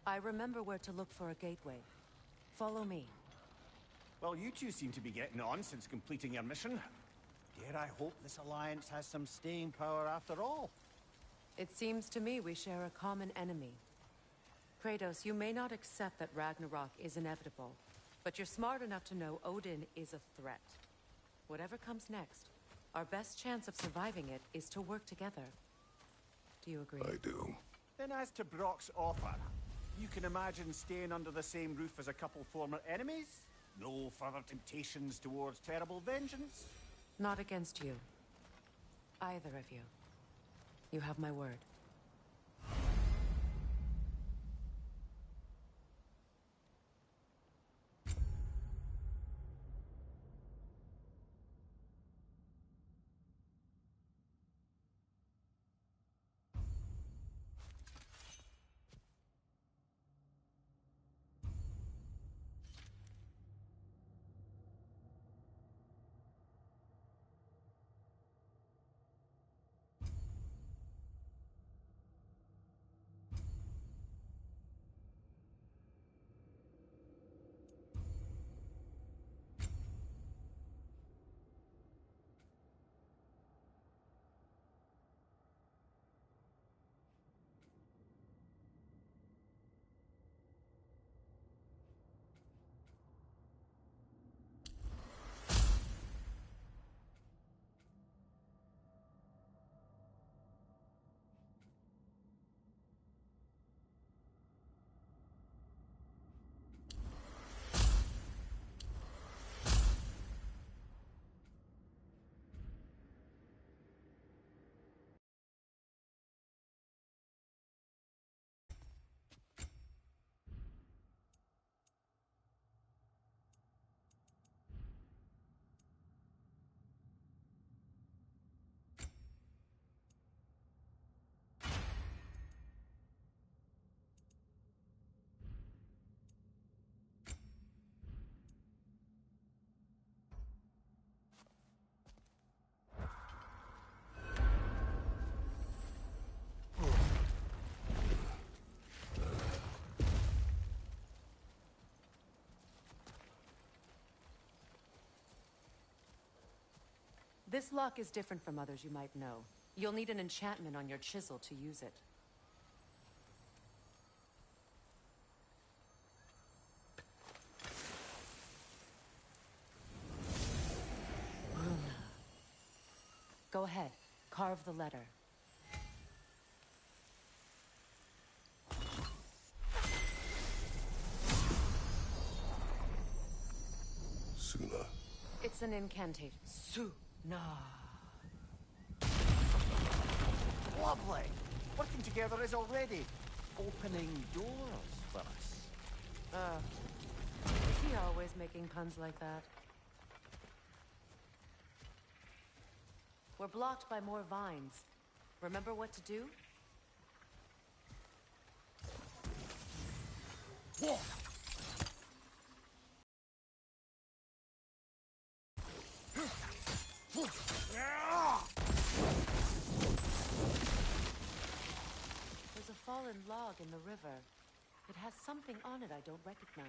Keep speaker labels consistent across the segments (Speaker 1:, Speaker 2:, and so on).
Speaker 1: I remember where to look for a gateway. Follow me.
Speaker 2: Well, you two seem to be getting on since completing your mission. Dare I hope this alliance has some staying power after all?
Speaker 1: It seems to me we share a common enemy. Kratos, you may not accept that Ragnarok is inevitable, but you're smart enough to know Odin is a threat. Whatever comes next, our best chance of surviving it is to work together. Do you agree?
Speaker 3: I do.
Speaker 2: Then as to Brock's offer, you can imagine staying under the same roof as a couple former enemies? No further temptations towards terrible vengeance?
Speaker 1: Not against you. Either of you. You have my word. This lock is different from others you might know. You'll need an enchantment on your chisel to use it. Runa. Go ahead, carve the letter.
Speaker 3: Suna.
Speaker 1: It's an incantation. Nah.
Speaker 2: Lovely! Working together is already opening doors for us.
Speaker 1: Is he always making puns like that? We're blocked by more vines. Remember what to do?
Speaker 2: Whoa!
Speaker 1: There's a fallen log in the river. It has something on it I don't recognize.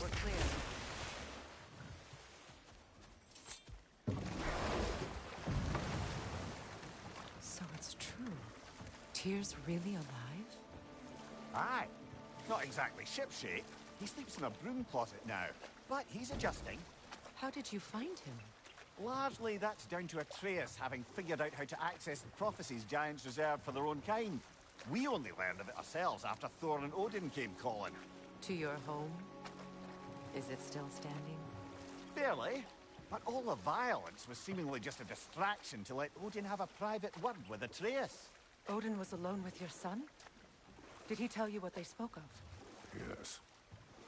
Speaker 1: We're clear. So it's true. Tyr's really alive?
Speaker 2: Aye. Not exactly shipshape. He sleeps in a broom closet now, but he's adjusting.
Speaker 1: How did you find him?
Speaker 2: Largely, that's down to Atreus having figured out how to access the prophecies giants reserved for their own kind. We only learned of it ourselves after Thor and Odin came calling.
Speaker 1: To your home? Is it still standing?
Speaker 2: Barely. But all the violence was seemingly just a distraction to let Odin have a private word with Atreus.
Speaker 1: Odin was alone with your son? Did he tell you what they spoke of?
Speaker 3: Yes.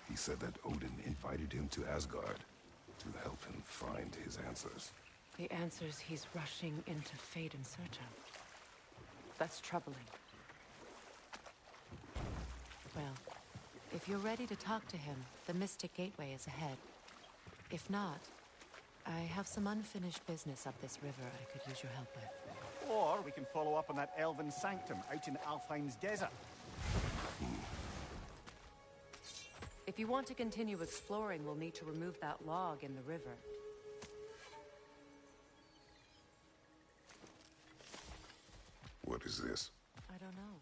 Speaker 3: He said that Odin invited him to Asgard to help him find his answers.
Speaker 1: The answers he's rushing into fate in search of. That's troubling. Well, if you're ready to talk to him, the Mystic Gateway is ahead. If not, I have some unfinished business up this river I could use your help with.
Speaker 2: Or we can follow up on that elven sanctum out in Alfheim's desert.
Speaker 1: If you want to continue exploring, we'll need to remove that log in the river.
Speaker 3: What is this?
Speaker 1: I don't know.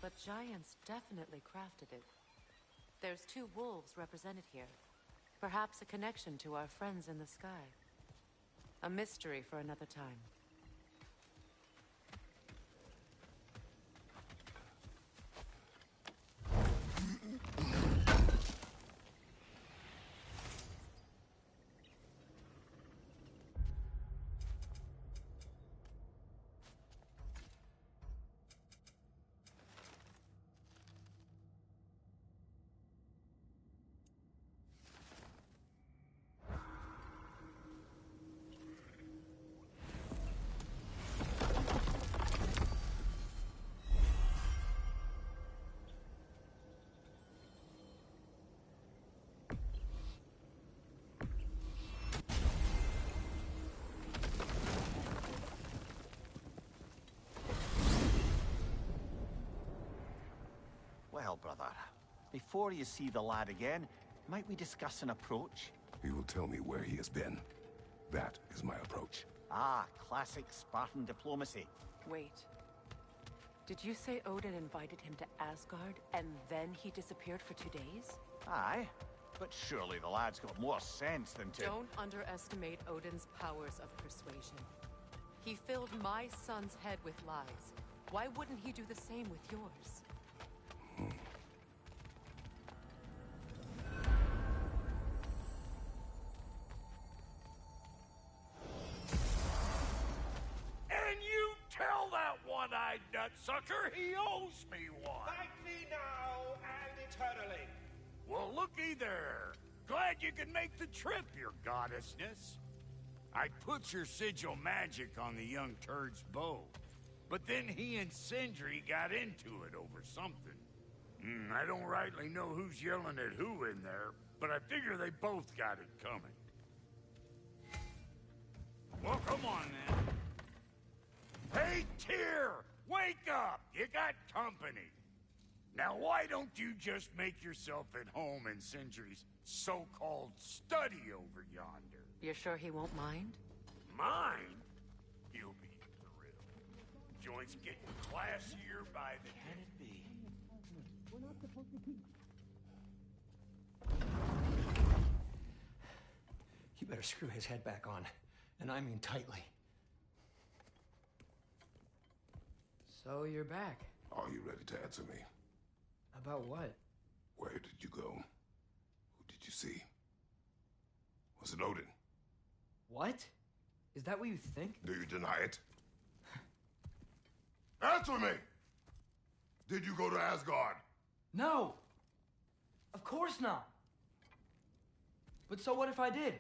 Speaker 1: But giants definitely crafted it. There's 2 wolves represented here. Perhaps a connection to our friends in the sky. A mystery for another time.
Speaker 2: Well, brother, before you see the lad again, might we discuss an approach?
Speaker 3: He will tell me where he has been. That is my approach.
Speaker 2: Ah, classic Spartan diplomacy.
Speaker 1: Wait. Did you say Odin invited him to Asgard, and then he disappeared for 2 days?
Speaker 2: Aye, but surely the lad's got more sense than to...
Speaker 1: Don't underestimate Odin's powers of persuasion. He filled my son's head with lies. Why wouldn't he do the same with yours?
Speaker 4: And you tell that one-eyed nutsucker he owes me one.
Speaker 5: Thank me now and eternally.
Speaker 4: Well, looky there. Glad you can make the trip, your goddessness. I put your sigil magic on the young turd's bow, but then he and Sindri got into it over something. I don't rightly know who's yelling at who in there, but I figure they both got it coming. Well, come on then. Hey, Tyr! Wake up! You got company. Now, why don't you just make yourself at home in Sindri's so-called study over yonder?
Speaker 1: You're sure he won't mind?
Speaker 4: Mine? He'll be thrilled. Joint's getting classier by the day. Can it be?
Speaker 5: You better screw his head back on, and I mean tightly.
Speaker 6: So you're back.
Speaker 3: Are you ready to answer me?
Speaker 6: About what?
Speaker 3: Where did you go? Who did you see? Was it Odin?
Speaker 6: What? Is that what you think?
Speaker 3: Do you deny it? Answer me! Did you go to Asgard?
Speaker 6: No! Of course not! But so what if I did?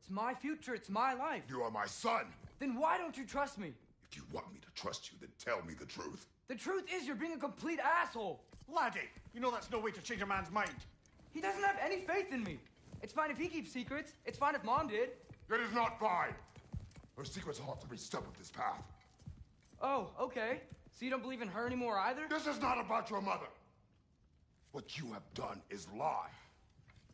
Speaker 6: It's my future, it's my life.
Speaker 3: You are my son!
Speaker 6: Then why don't you trust me?
Speaker 3: If you want me to trust you, then tell me the truth.
Speaker 6: The truth is you're being a complete asshole!
Speaker 2: Laddie, you know that's no way to change a man's mind.
Speaker 6: He doesn't have any faith in me. It's fine if he keeps secrets. It's fine if Mom did.
Speaker 3: It is not fine! Her secrets haunt every step of this path.
Speaker 6: Oh, okay. So you don't believe in her anymore either?
Speaker 3: This is not about your mother. What you have done is lie.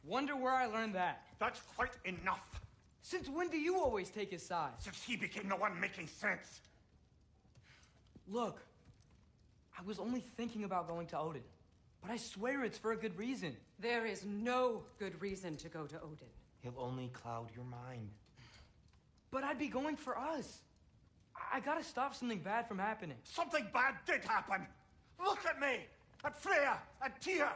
Speaker 6: Wonder where I learned that.
Speaker 2: That's quite enough.
Speaker 6: Since when do you always take his side?
Speaker 2: Since he became the one making sense.
Speaker 6: Look, I was only thinking about going to Odin. But I swear it's for a good reason.
Speaker 1: There is no good reason to go to Odin.
Speaker 5: He'll only cloud your mind.
Speaker 6: But I'd be going for us. I gotta stop something bad from happening.
Speaker 2: Something bad did happen. Look at me, at Freya, at Tyr.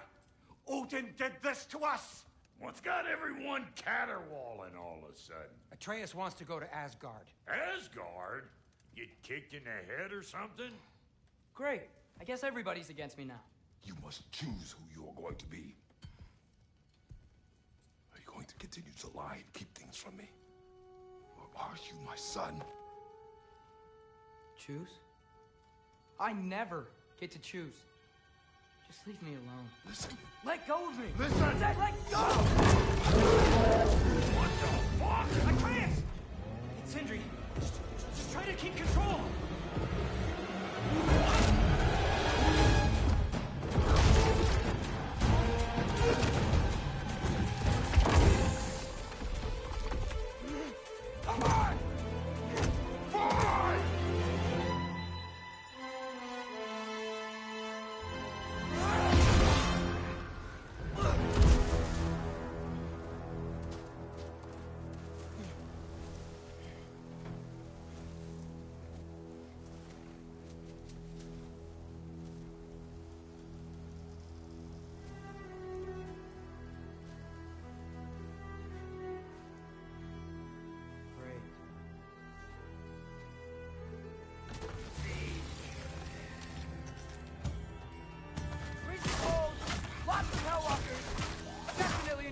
Speaker 2: Odin did this to us.
Speaker 4: What's got everyone caterwauling all of a sudden?
Speaker 5: Atreus wants to go to Asgard.
Speaker 4: Asgard? Get kicked in the head or something?
Speaker 6: Great. I guess everybody's against me now.
Speaker 3: You must choose who you are going to be. Are you going to continue to lie and keep things from me? Or are you my son?
Speaker 6: Choose? I never get to choose. Just leave me alone.
Speaker 3: Listen.
Speaker 6: Let go of me!
Speaker 3: Listen!
Speaker 6: I said let go!
Speaker 4: What the fuck?
Speaker 6: I can't! Sindri, just try to keep control! Come on! Fly!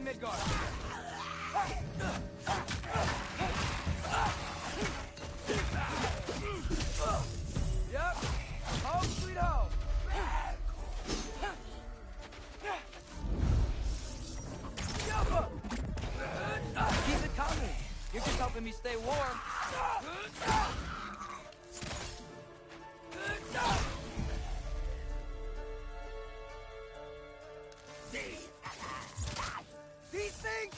Speaker 6: Midgard. Yep. Home sweet home. Keep it coming. You're just helping me stay warm. These things?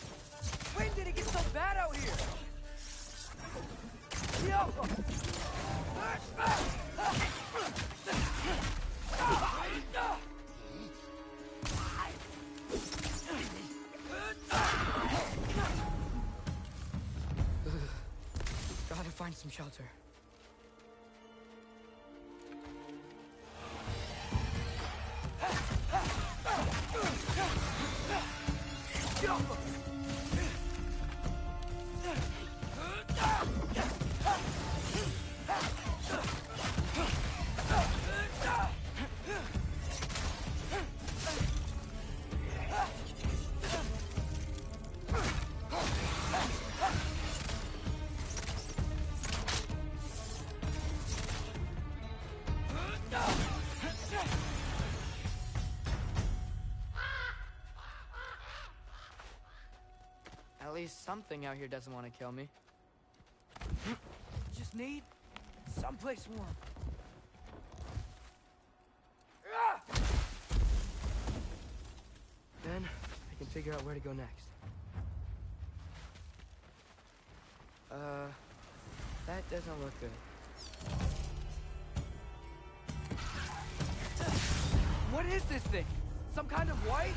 Speaker 6: When did it get so bad out here? Gotta find some shelter. At least something out here doesn't want to kill me. Just need someplace warm. Then I can figure out where to go next. That doesn't look good. What is this thing? Some kind of white?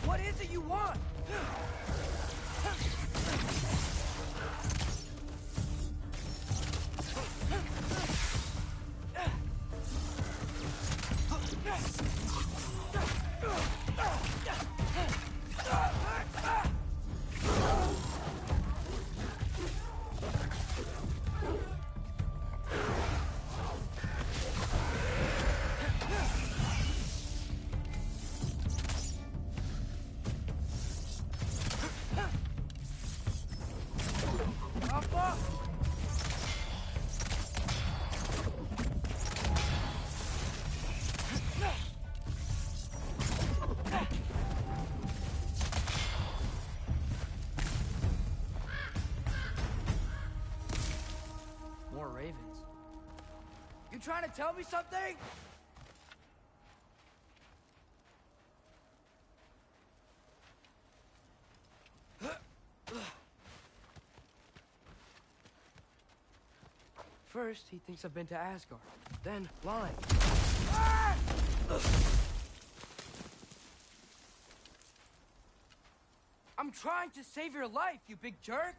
Speaker 6: What is it you want? More ravens. You trying to tell me something? First, he thinks I've been to Asgard. Then, lying. Ah! I'm trying to save your life, you big jerk!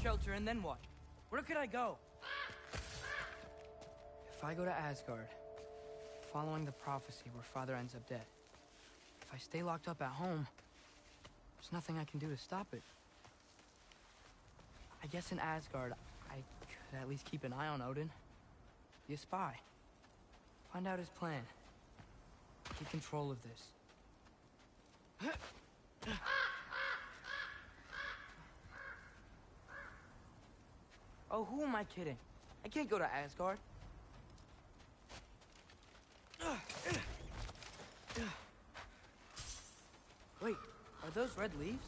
Speaker 6: Shelter, and then what? Where could I go? If I go to Asgard, following the prophecy where Father ends up dead. If I stay locked up at home, there's nothing I can do to stop it. I guess in Asgard, I could at least keep an eye on Odin. Be a spy. Find out his plan. Take control of this. Oh, who am I kidding? I can't go to Asgard. Wait, are those red leaves?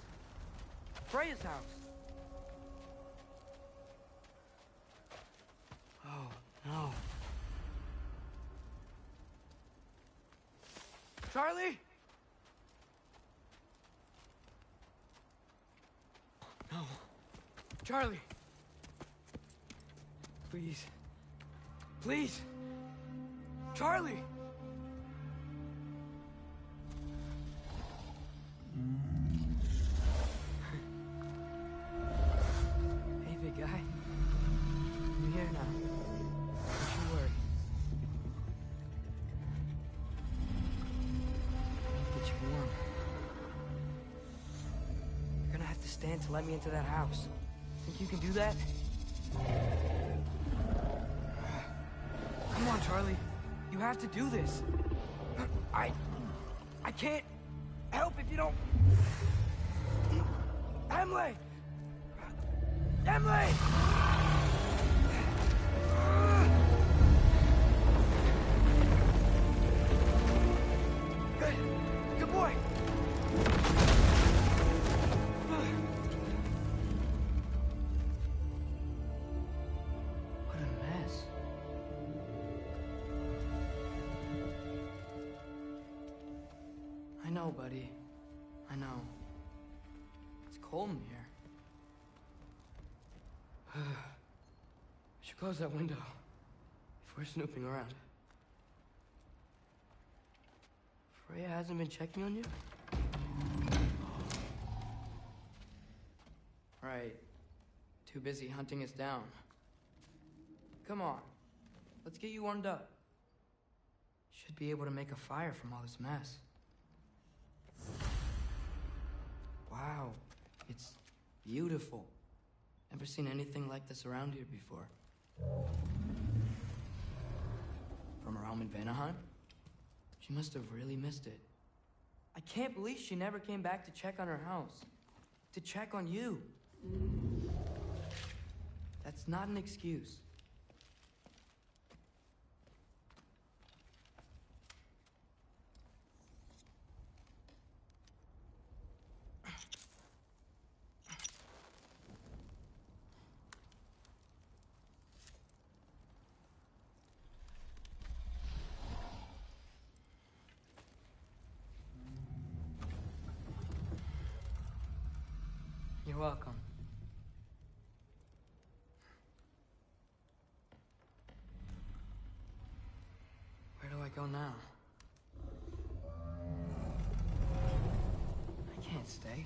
Speaker 6: Freya's house. Oh, no. Charlie? No. Charlie! Please. Please! Charlie! Hey, big guy. I'm here now. Don't you worry. Get you warm. You're gonna have to stand to let me into that house. Think you can do that? Come on, Charlie. You have to do this. I can't help if you don't... Emily! Emily! Good boy. What a mess. I know, buddy. I know. It's cold in here. We should close that window if we're snooping around. Freya hasn't been checking on you? Right. Too busy hunting us down. Come on. Let's get you warmed up. Should be able to make a fire from all this mess. Wow. It's beautiful. Never seen anything like this around here before. From her home in Vanaheim? She must have really missed it. I can't believe she never came back to check on her house. To check on you. That's not an excuse. You're welcome. Where do I go now? I can't stay.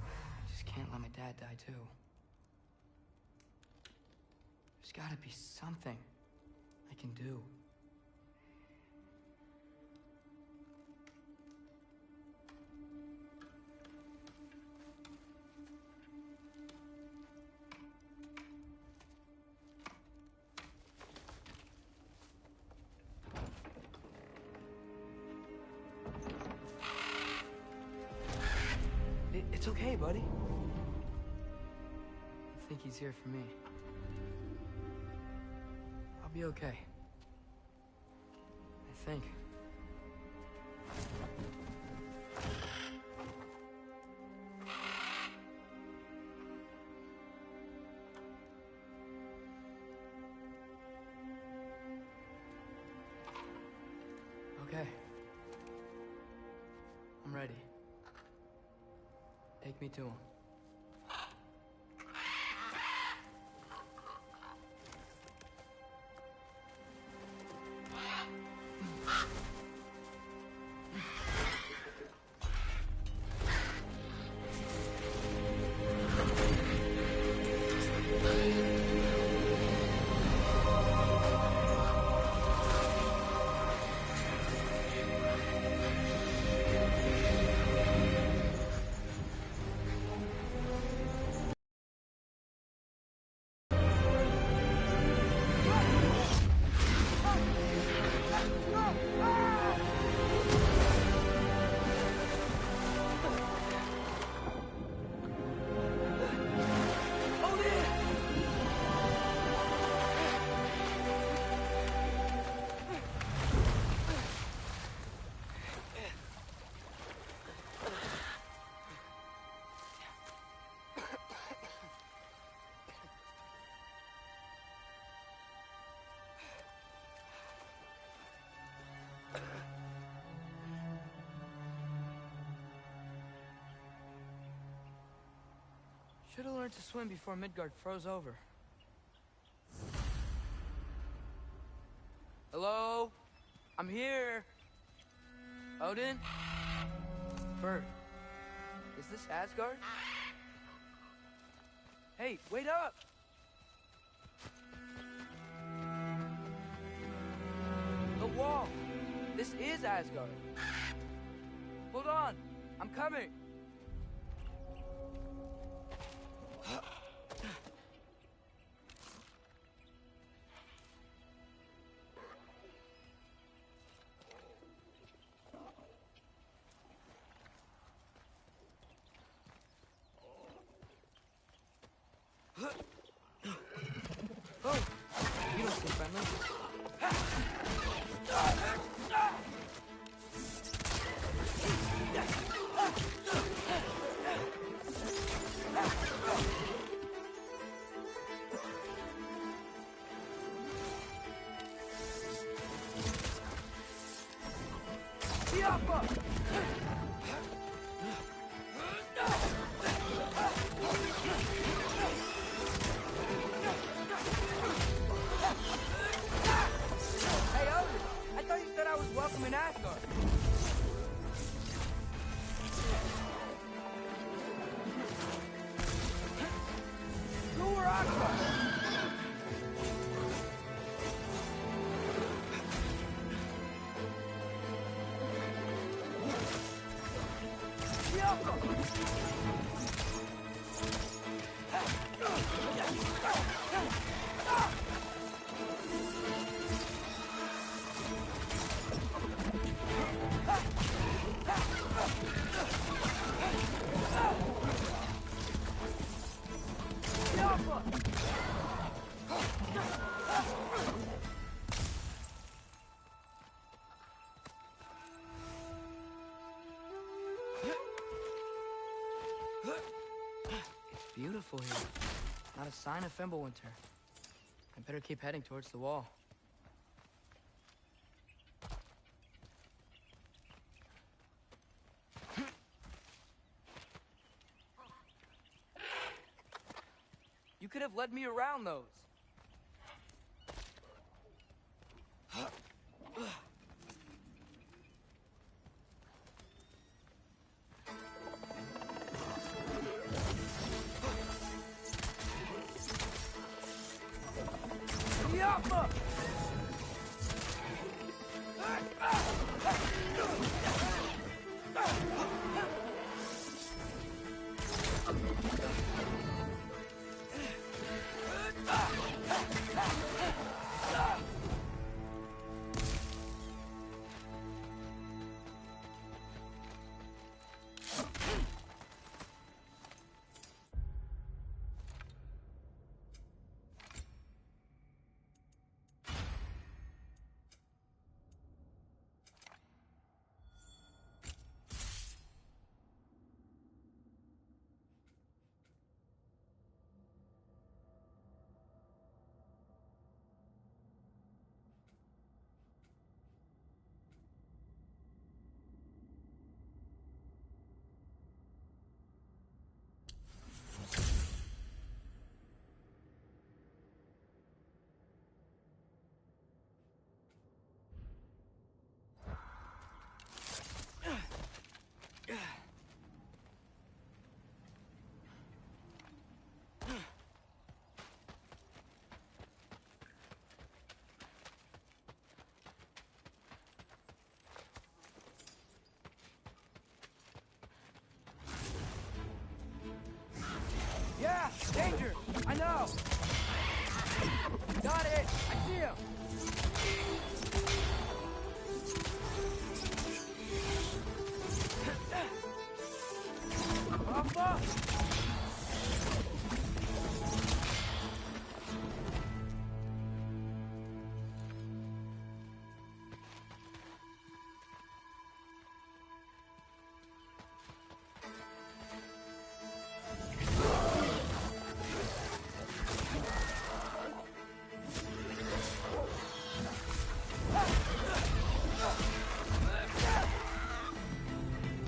Speaker 6: I just can't let my dad die too. There's gotta be something I can do. It's okay, buddy. think he's here for me. I'll be okay. I think. Okay. I'm ready. Take me to him. Should have learned to swim before Midgard froze over. Hello? I'm here. Odin? Bird. Is this Asgard? Hey, wait up! The wall! This is Asgard. Hold on! I'm coming! Oh, you don't seem friendly. Hey, Odin! I thought you said I was welcome in Asgard. Who are Asgard? It's beautiful here. Not a sign of Fimbulwinter. I better keep heading towards the wall. You could have led me around those. Yeah, danger! I know! Got it! I see him! Papa!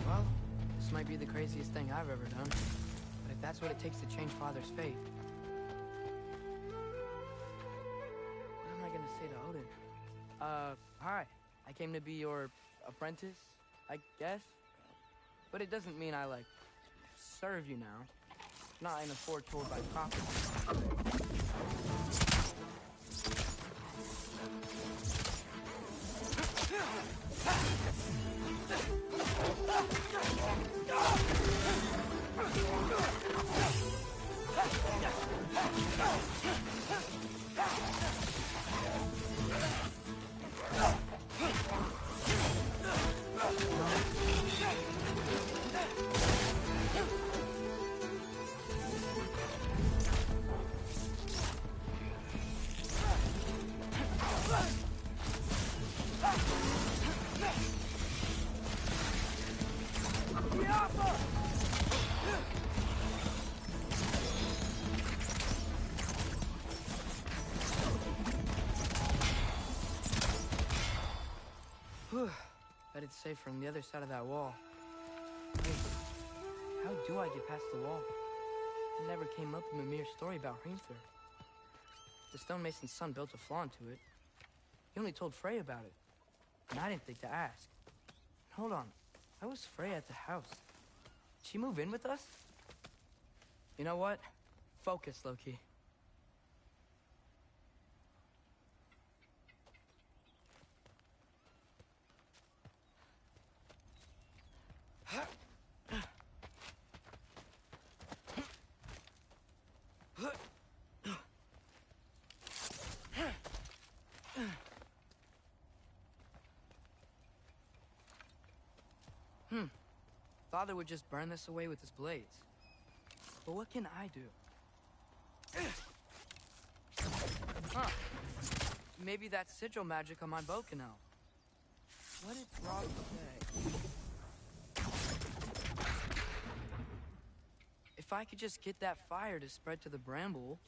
Speaker 6: Well, this might be the craziest thing I've ever done. But if that's what it takes to change Father's fate... What am I gonna say to Odin? Hi. I came to be your apprentice, I guess? But it doesn't mean I, like, serve you now. Not in a foretold by prophecy. Bet it's safer on the other side of that wall. Wait, how do I get past the wall? It never came up in Mimir's story about Hrimthur. The stonemason's son built a flaw into it. He only told Frey about it, and I didn't think to ask. Hold on, why was Frey at the house? Did she move in with us? You know what? Focus, Loki. Father would just burn this away with his blades. But what can I do? Huh. Maybe that's sigil magic on my bow can help. What did Rob say? If I could just get that fire to spread to the bramble...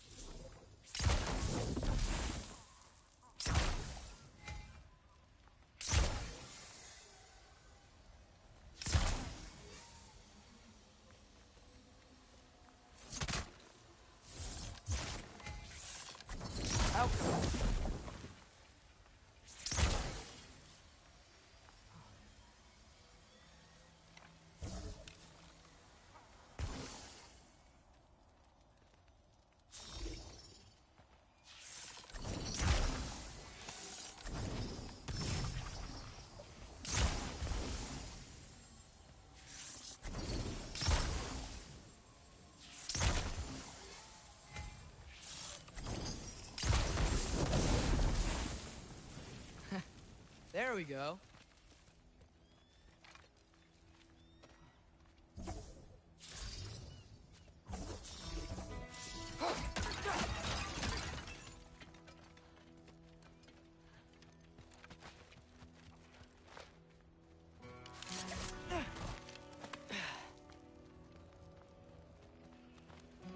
Speaker 6: There we go.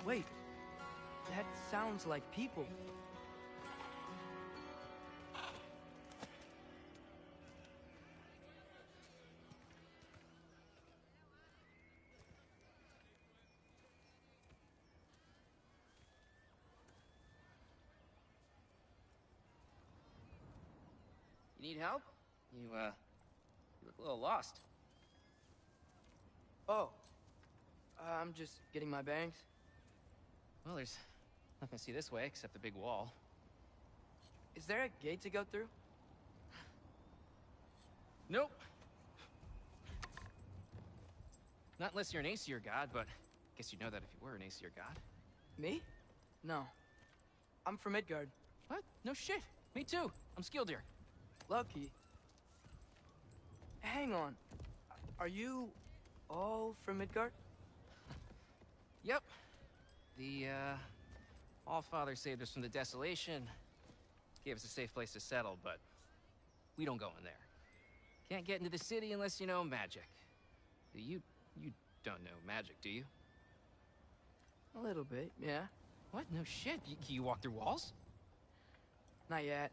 Speaker 6: Wait, that sounds like people.
Speaker 7: You need help? You look a little lost.
Speaker 6: Oh, I'm just getting my bearings.
Speaker 7: Well, there's nothing to see this way except the big wall.
Speaker 6: Is there a gate to go through?
Speaker 7: Nope. Not unless you're an Aesir god, but I guess you'd know that if you were an Aesir god.
Speaker 6: Me? No. I'm from Midgard.
Speaker 7: What? No shit. Me too. I'm Skildir.
Speaker 6: Lucky. Hang on. Are you all from Midgard?
Speaker 7: Yep. The, Allfather saved us from the desolation. Gave us a safe place to settle, but we don't go in there. Can't get into the city unless you know magic. You don't know magic, do you?
Speaker 6: A little bit, yeah.
Speaker 7: What? No shit. You walk through walls?
Speaker 6: Not yet.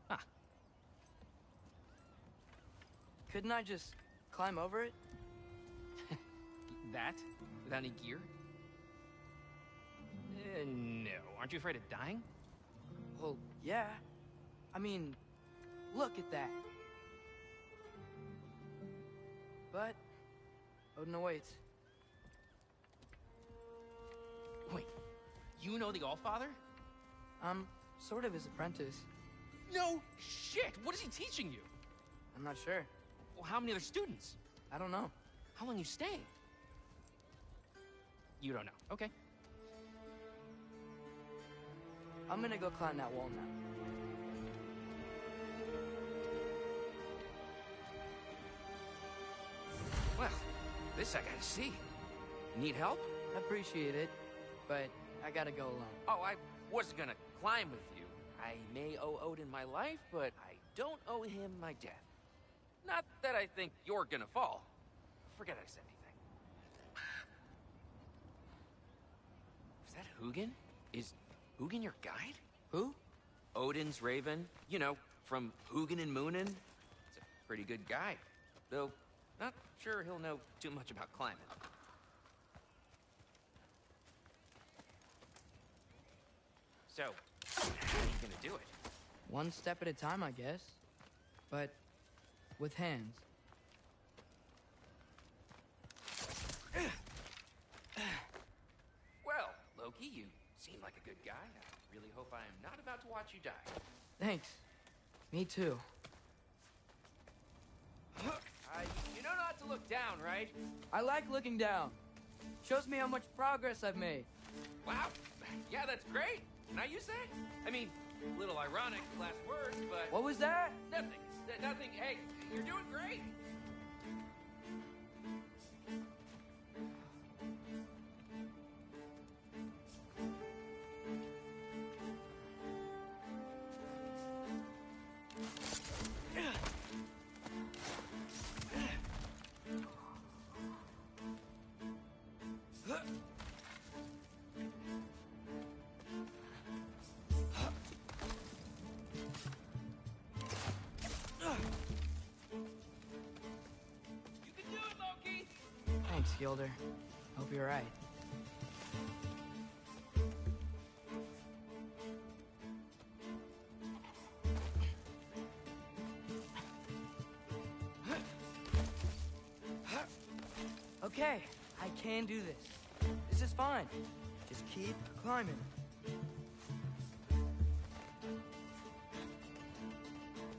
Speaker 7: Huh.
Speaker 6: Couldn't I just climb over it?
Speaker 7: That? Without any gear? No. Aren't you afraid of dying?
Speaker 6: Well, yeah. I mean, look at that. But Odin awaits.
Speaker 7: Wait, you know the Allfather?
Speaker 6: I'm sort of his apprentice.
Speaker 7: No shit! What is he teaching you?
Speaker 6: I'm not sure.
Speaker 7: Well, how many other students?
Speaker 6: I don't know.
Speaker 7: How long you staying? You don't know. Okay.
Speaker 6: I'm gonna go climb that wall now.
Speaker 7: Well, this I gotta see. Need help?
Speaker 6: Appreciate it, but I gotta go alone.
Speaker 7: Oh, I wasn't gonna climb with you. I may owe Odin my life, but I don't owe him my death. Not that I think you're gonna fall. Forget I said anything. Is that Hugin? Is Hugin your guide?
Speaker 6: Who?
Speaker 7: Odin's raven. You know, from Hugin and Moonin. He's a pretty good guy. Though, not sure he'll know too much about climbing. So, how are you gonna do it?
Speaker 6: One step at a time, I guess. But with hands.
Speaker 7: Well, Loki, you seem like a good guy. I really hope I am not about to watch you die.
Speaker 6: Thanks. Me too.
Speaker 7: You know not to look down, right?
Speaker 6: I like looking down. Shows me how much progress I've made.
Speaker 7: Wow. Yeah, that's great. Can I use that? I mean, a little ironic, last words, but...
Speaker 6: What was that?
Speaker 7: Nothing. Nothing. Hey, you're doing great.
Speaker 6: Thanks, Gilder. Hope you're right. Okay, I can do this. This is fine. Just keep climbing.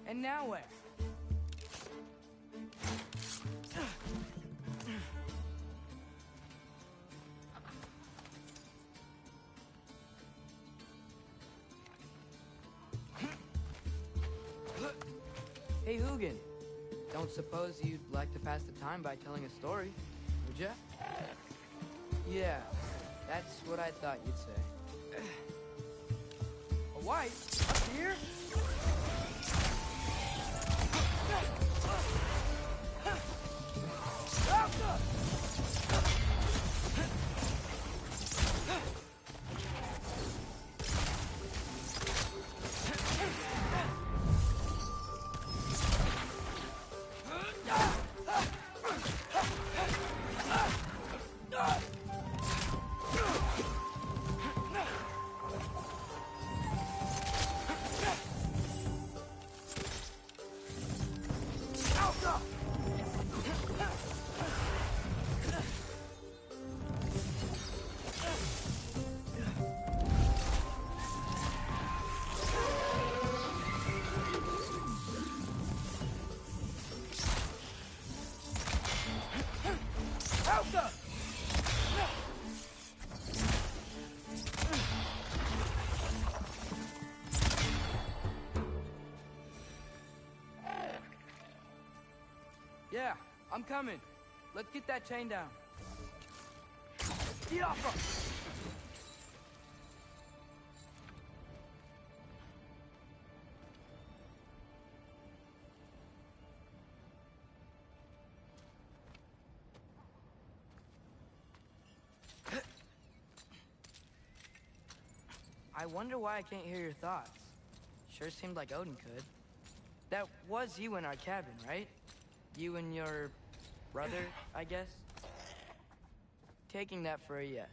Speaker 6: And now where? Hey, Hugin. Don't suppose you'd like to pass the time by telling a story, would ya? Yeah, that's what I thought you'd say. A wife? Up here? I'm coming. Let's get that chain down. Get off her! I wonder why I can't hear your thoughts. Sure seemed like Odin could. That was you in our cabin, right? You and your brother, I guess? Taking that for a yes.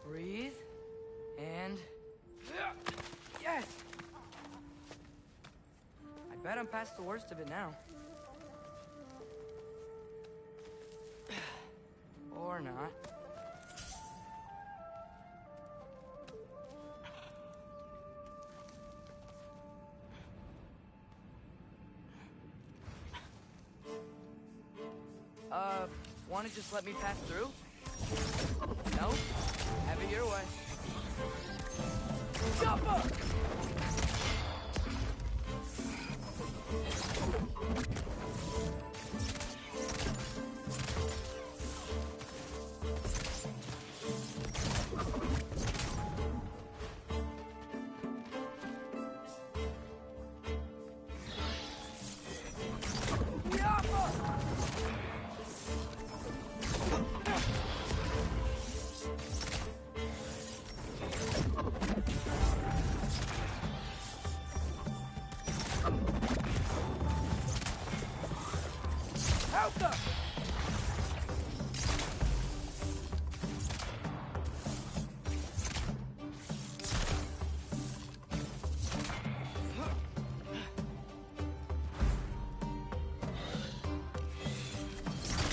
Speaker 6: Breathe. And... Yes! I bet I'm past the worst of it now. Or not. Wanna just let me pass through? No? Have it your way. Jump up!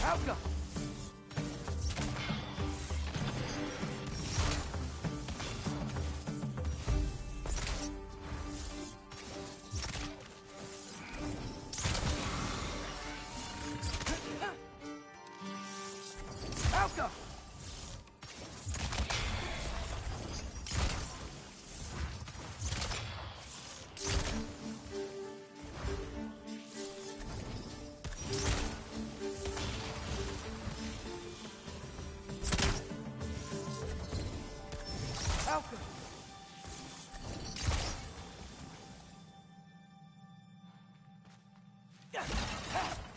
Speaker 6: Alka! Alka! Alka!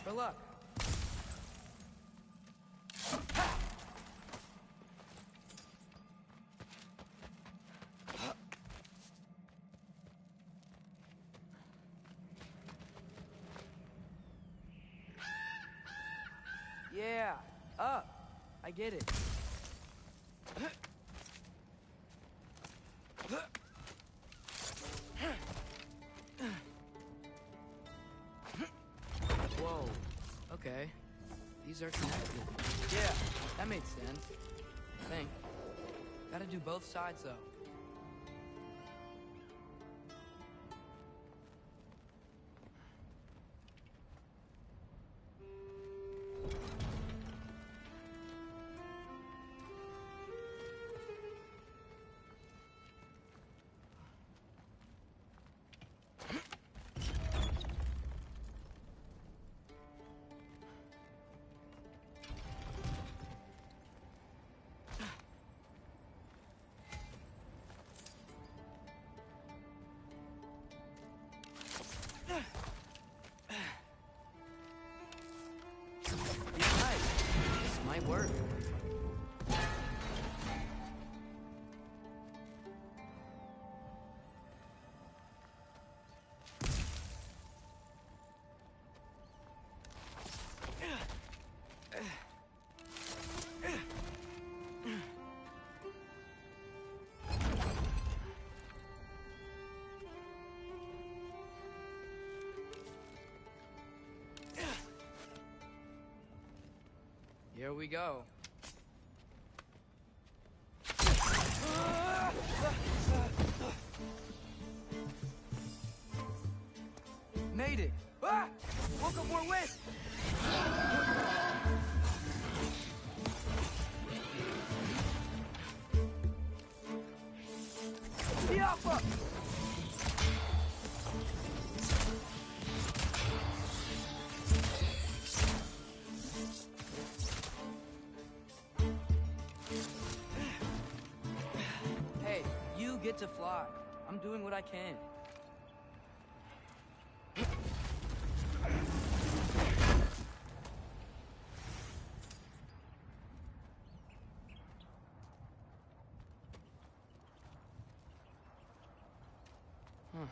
Speaker 6: For luck. Yeah, up. I get it. Whoa. Okay. These are connected. Yeah, that made sense. I think. Gotta do both sides, though. Might work. Here we go. Made it. Ah! Woke up more wind. get to fly. I'm doing what I can. Huh.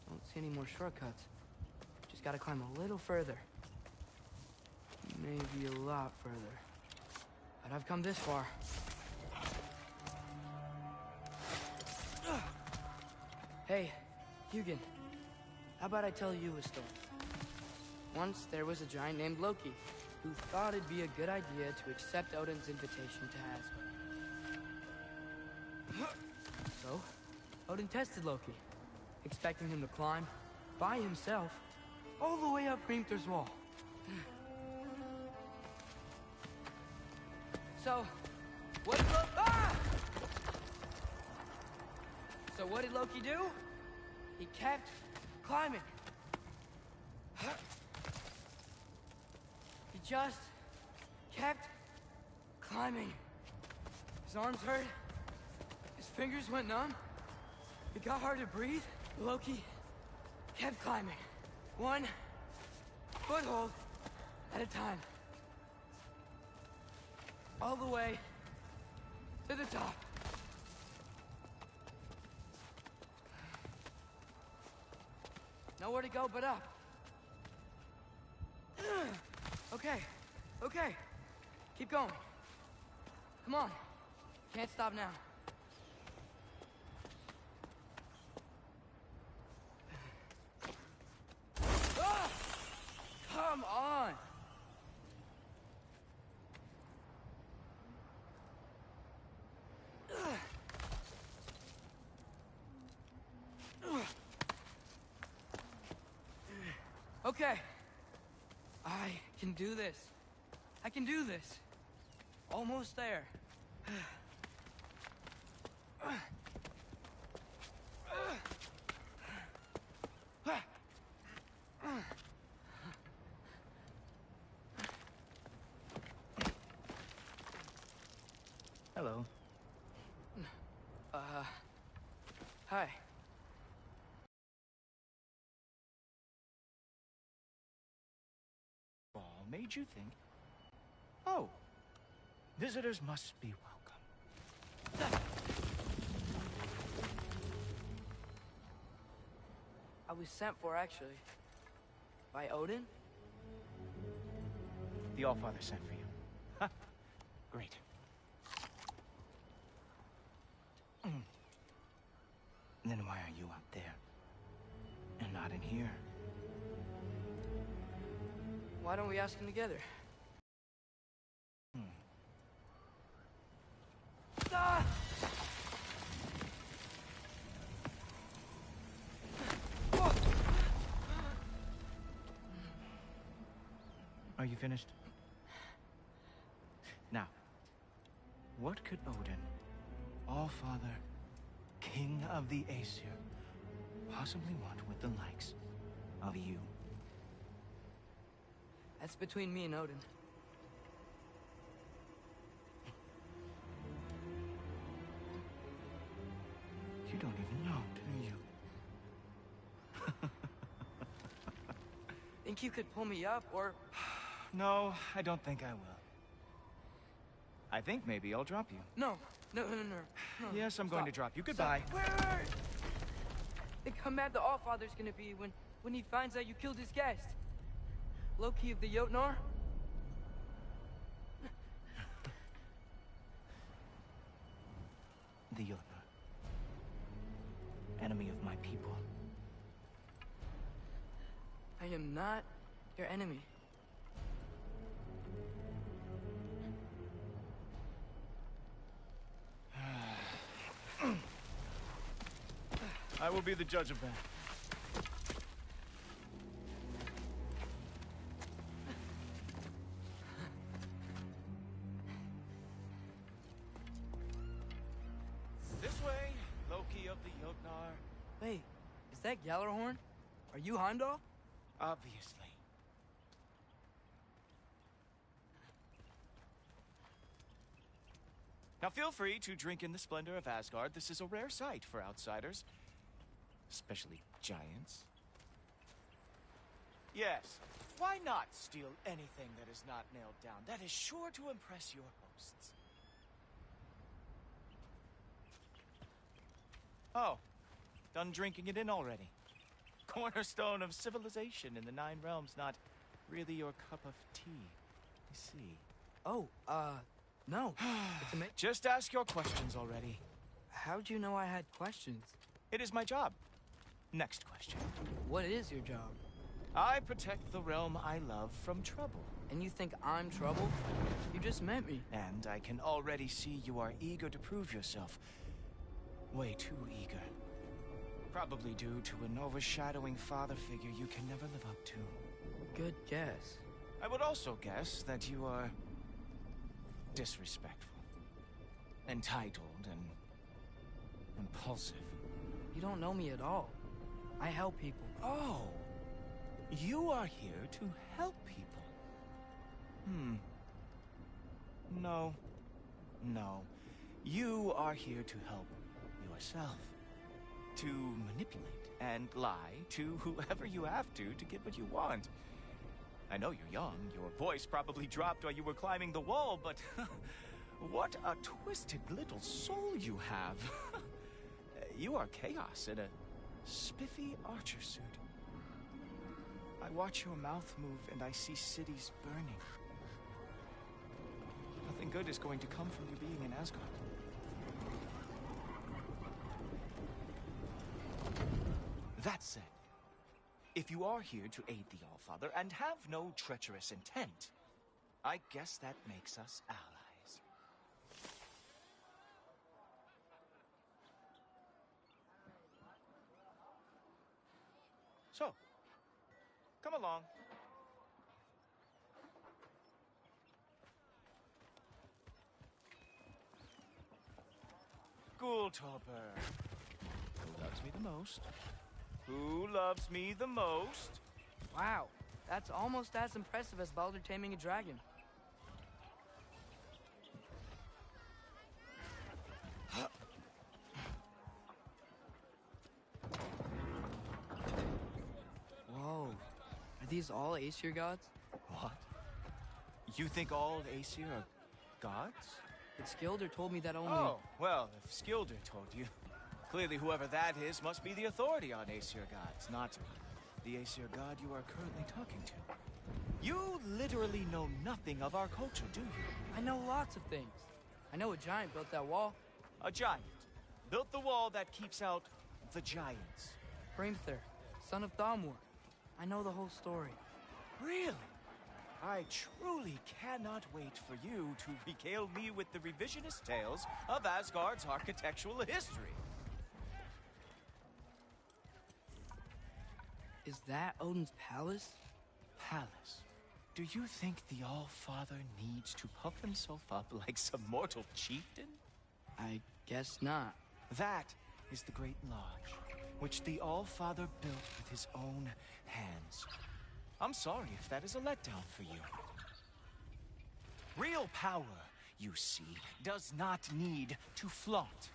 Speaker 6: Don't see any more shortcuts. Just gotta climb a little further. Maybe a lot further. But I've come this far. Hey, Hugin. How about I tell you a story? Once there was a giant named Loki who thought it'd be a good idea to accept Odin's invitation to Asgard. So, Odin tested Loki, expecting him to climb by himself all the way up Hrimthur's wall. So, what did Loki do? He kept climbing. He just kept climbing. His arms hurt. His fingers went numb. It got hard to breathe. Loki kept climbing. One foothold at a time. All the way to the top. Nowhere to go but up. Okay. Keep going. Come on. Can't stop now. Ah! Come on! Okay. I can do this. I can do this. Almost there.
Speaker 8: Hello.
Speaker 6: Hi.
Speaker 8: All made you think, oh, visitors must be welcome.
Speaker 6: I was sent for, actually. By Odin?
Speaker 8: The Allfather sent for you. Ha! Great. Then why are you out there? And not in here?
Speaker 6: Why don't we ask him together? Ah!
Speaker 8: Are you finished? Now, what could Odin, Allfather, King of the Aesir, possibly want with the likes of you?
Speaker 6: That's between me and Odin.
Speaker 8: You don't even know, do you?
Speaker 6: Think you could pull me up, or...
Speaker 8: No, I don't think I will. I think maybe I'll drop you.
Speaker 6: No.
Speaker 8: Yes, I'm going to drop you. Goodbye.
Speaker 6: Wait. Think how mad the Allfather's gonna be when he finds out you killed his guest. Loki of the Jotnar?
Speaker 8: The Jotnar. Enemy of my people.
Speaker 6: I am not your enemy.
Speaker 8: I will be the judge of that. This way, Loki of the Jotnar.
Speaker 6: Wait, is that Gjallarhorn? Are you Heimdall?
Speaker 8: Obviously. Now feel free to drink in the splendor of Asgard. This is a rare sight for outsiders. Especially giants. Yes, why not steal anything that is not nailed down? That is sure to impress your hosts. Oh, done drinking it in already. Cornerstone of civilization in the Nine Realms, not really your cup of tea. I see.
Speaker 6: Oh, no. It's
Speaker 8: Just ask your questions already.
Speaker 6: How'd you know I had questions?
Speaker 8: It is my job. Next question.
Speaker 6: What is your job?
Speaker 8: I protect the realm I love from trouble.
Speaker 6: And you think I'm trouble? You just met me.
Speaker 8: And I can already see you are eager to prove yourself. Way too eager. Probably due to an overshadowing father figure you can never live up to.
Speaker 6: Good guess.
Speaker 8: I would also guess that you are disrespectful, entitled, and impulsive.
Speaker 6: You don't know me at all. I help people.
Speaker 8: Oh, you are here to help people. No. You are here to help yourself. To manipulate and lie to whoever you have to get what you want. I know you're young. Your voice probably dropped while you were climbing the wall, but what a twisted little soul you have. You are chaos in a spiffy archer suit. I watch your mouth move and I see cities burning. Nothing good is going to come from you being in Asgard. That said, if you are here to aid the Allfather and have no treacherous intent, I guess that makes us allies. So, come along. Ghoultoper. Who loves me the most? Who loves me the most?
Speaker 6: Wow, that's almost as impressive as Baldur taming a dragon. Whoa, are these all Aesir gods?
Speaker 8: What? You think all Aesir are gods?
Speaker 6: But Skilder told me that only...
Speaker 8: Oh, well, if Skilder told you. Clearly whoever that is must be the authority on Aesir gods, not the Aesir god you are currently talking to. You literally know nothing of our culture, do you?
Speaker 6: I know lots of things. I know a giant built that wall.
Speaker 8: A giant built the wall that keeps out the giants.
Speaker 6: Hrimthur, son of Thalmor. I know the whole story.
Speaker 8: Really? I truly cannot wait for you to regale me with the revisionist tales of Asgard's architectural history.
Speaker 6: Is that Odin's palace?
Speaker 8: Palace? Do you think the All-Father needs to puff himself up like some mortal chieftain?
Speaker 6: I guess not.
Speaker 8: That is the Great Lodge, which the All-Father built with his own hands. I'm sorry if that is a letdown for you. Real power, you see, does not need to flaunt.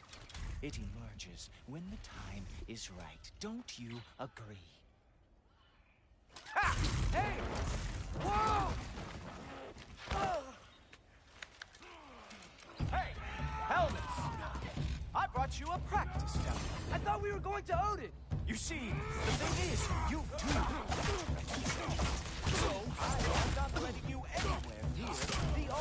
Speaker 8: It emerges when the time is right. Don't you agree? Ha! Hey! Whoa! Hey! Helmets! I brought you a practice down.
Speaker 6: I thought we were going to Odin!
Speaker 8: You see, the thing is, you do. So, I'm not letting you anywhere near the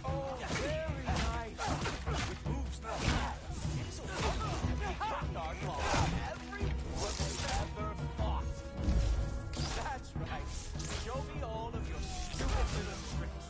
Speaker 8: Oh, very nice. Which moves the cat. So, every ever fought. That's right. Show me all of your stupid little tricks.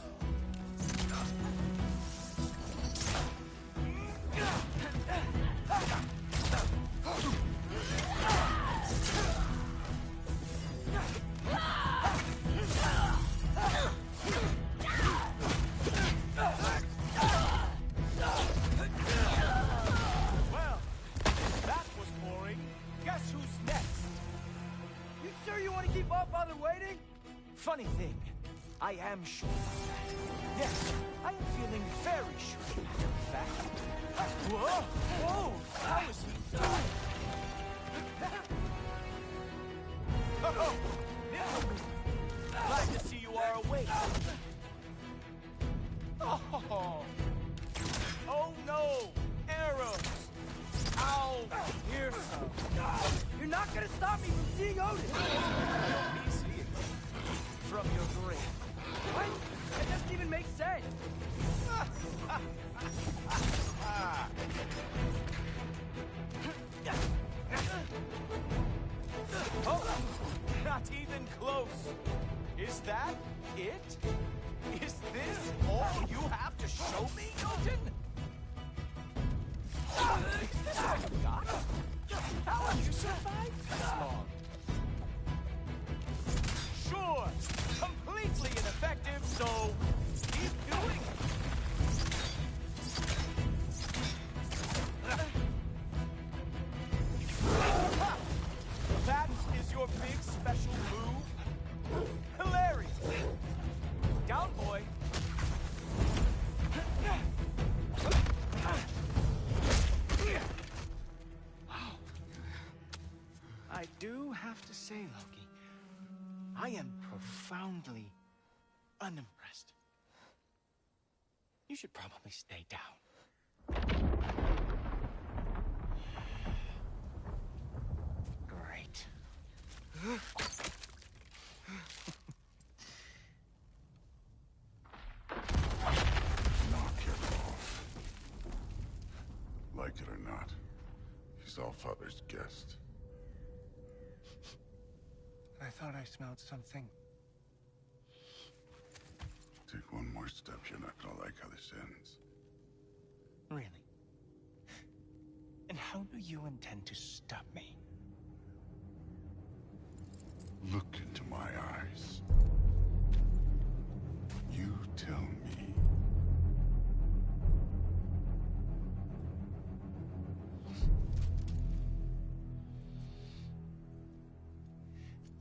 Speaker 6: father waiting?
Speaker 8: Funny thing, I am sure of that. Yes, I am feeling very sure, as a matter of fact. Whoa! Whoa! How is he? Oh! Glad to see you are awake. Oh! Oh no! Arrows! Ow!
Speaker 6: Here, son. You're not gonna stop me from seeing Odin!
Speaker 8: Me seeing from your grave.
Speaker 6: What? That doesn't even make sense!
Speaker 8: Oh! Not even close! Is that it? Is this all you have to show me, Odin? Is this all you got? How have you survived this long? Sure, completely ineffective, so keep doing it. That is your big special move? Hilarious! Down, boy! Wow. I do have to say, Loki, I am profoundly unimpressed. You should probably stay down. Great.
Speaker 3: Knock it off. Like it or not, he's Allfather's guest.
Speaker 8: I thought I smelled something.
Speaker 3: Take one more step, you're not gonna like how this ends.
Speaker 8: Really? And how do you intend to stop me?
Speaker 3: Look into my eyes. You tell me.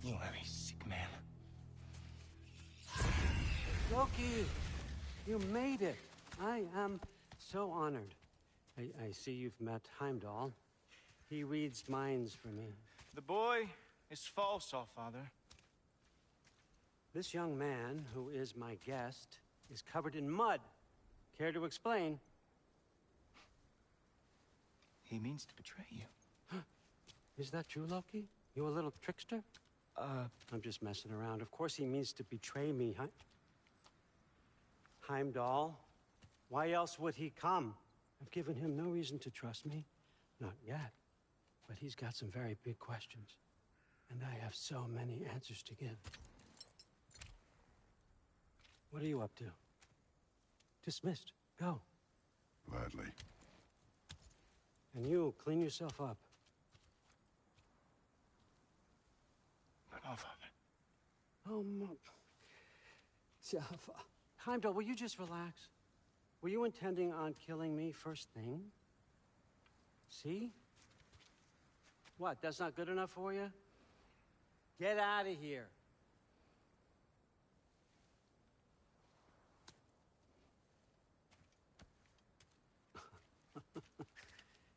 Speaker 8: You are a sick man.
Speaker 9: Loki, you made it. I am so honored. I see you've met Heimdall. He reads minds for me.
Speaker 8: The boy is false, Allfather.
Speaker 9: This young man, who is my guest, is covered in mud. Care to explain?
Speaker 8: He means to betray you.
Speaker 9: Is that true, Loki? You a little trickster? I'm just messing around. Of course he means to betray me, Heimdall. Why else would he come? I've given him no reason to trust me. Not yet. But he's got some very big questions. And I have so many answers to give. What are you up to? Dismissed. Go.
Speaker 3: Gladly.
Speaker 9: And you, clean yourself up.
Speaker 8: But Allfather.
Speaker 9: Oh, Heimdall, will you just relax? Were you intending on killing me first thing? See? What, that's not good enough for you? Get out of here.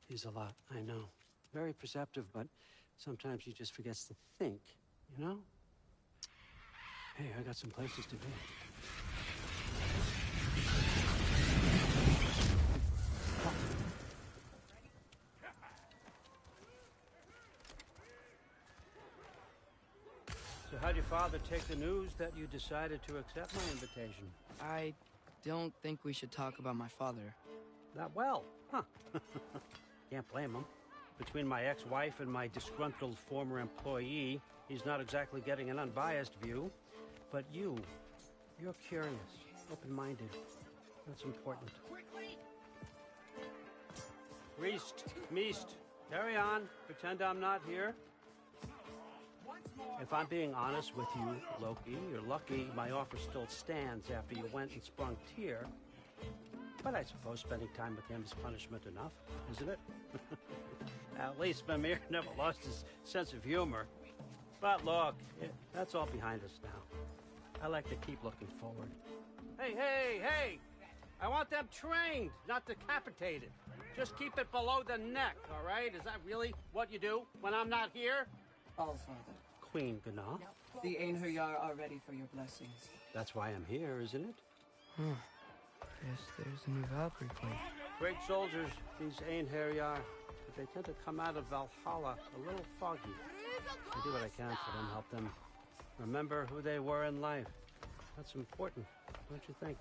Speaker 9: He's a lot, I know. Very perceptive, but sometimes he just forgets to think, you know? Hey, I got some places to be. So how'd your father take the news that you decided to accept my invitation?
Speaker 6: I don't think we should talk about my father.
Speaker 9: Not well, huh? Can't blame him. Between my ex-wife and my disgruntled former employee, he's not exactly getting an unbiased view. But you're curious, open-minded. That's important. Meest, carry on. Pretend I'm not here. If I'm being honest with you, Loki, you're lucky my offer still stands after you went and sprung Tyr. But I suppose spending time with him is punishment enough, isn't it? At least Mimir never lost his sense of humor. But look, that's all behind us now. I like to keep looking forward. Hey! I want them trained, not decapitated. Just keep it below the neck, all right? Is that really what you do when I'm not here?
Speaker 10: All Father.
Speaker 9: Queen Gana.
Speaker 10: The Einherjar are ready for your blessings.
Speaker 9: That's why I'm here, isn't it?
Speaker 6: Yes, there's a new Valkyrie queen.
Speaker 9: Great soldiers, these Einherjar. But they tend to come out of Valhalla a little foggy. I do what I can for them, help them remember who they were in life. That's important, don't you think?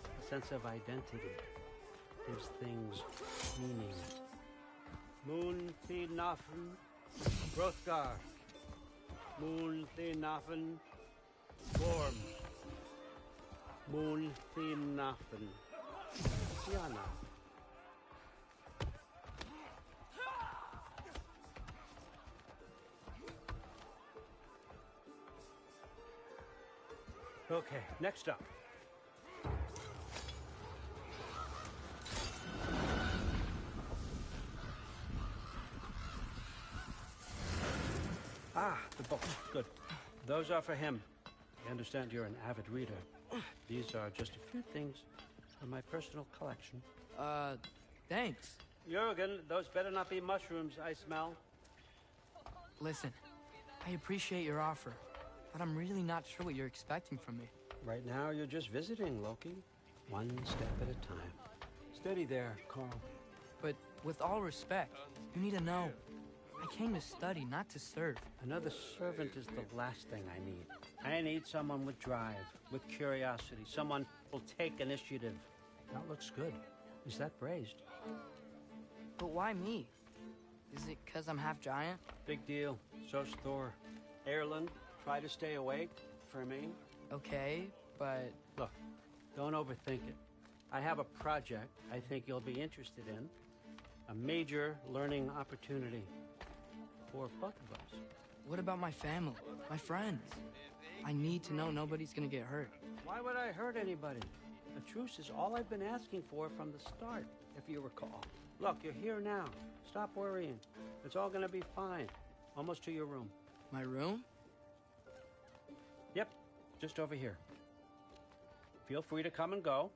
Speaker 9: A sense of identity gives things meaning. Moon Thinafen, Hrothgar. Moon Thinafen, Gorm. Moon Thinafen, Tiana. Okay, next up. The books. Good. Those are for him. I understand you're an avid reader. These are just a few things from my personal collection.
Speaker 6: Thanks.
Speaker 9: Jurgen, those better not be mushrooms I smell.
Speaker 6: Listen, I appreciate your offer, but I'm really not sure what you're expecting from me.
Speaker 9: Right now, you're just visiting, Loki. One step at a time. Steady there, Carl.
Speaker 6: But with all respect, you need to know, I came to study, not to serve.
Speaker 9: Another servant is the last thing I need. I need someone with drive, with curiosity, someone who'll take initiative. That looks good. Is that braised?
Speaker 6: But why me? Is it because I'm half giant?
Speaker 9: Big deal. So's Thor. Erland, try to stay awake for me.
Speaker 6: Okay, but...
Speaker 9: Look, don't overthink it. I have a project I think you'll be interested in. A major learning opportunity for both of us.
Speaker 6: What about my family, my friends? I need to know nobody's gonna get hurt.
Speaker 9: Why would I hurt anybody? A truce is all I've been asking for from the start, if you recall. Look, you're here now. Stop worrying. It's all gonna be fine. Almost to your room.
Speaker 6: My room?
Speaker 9: Yep, just over here. Feel free to come and go.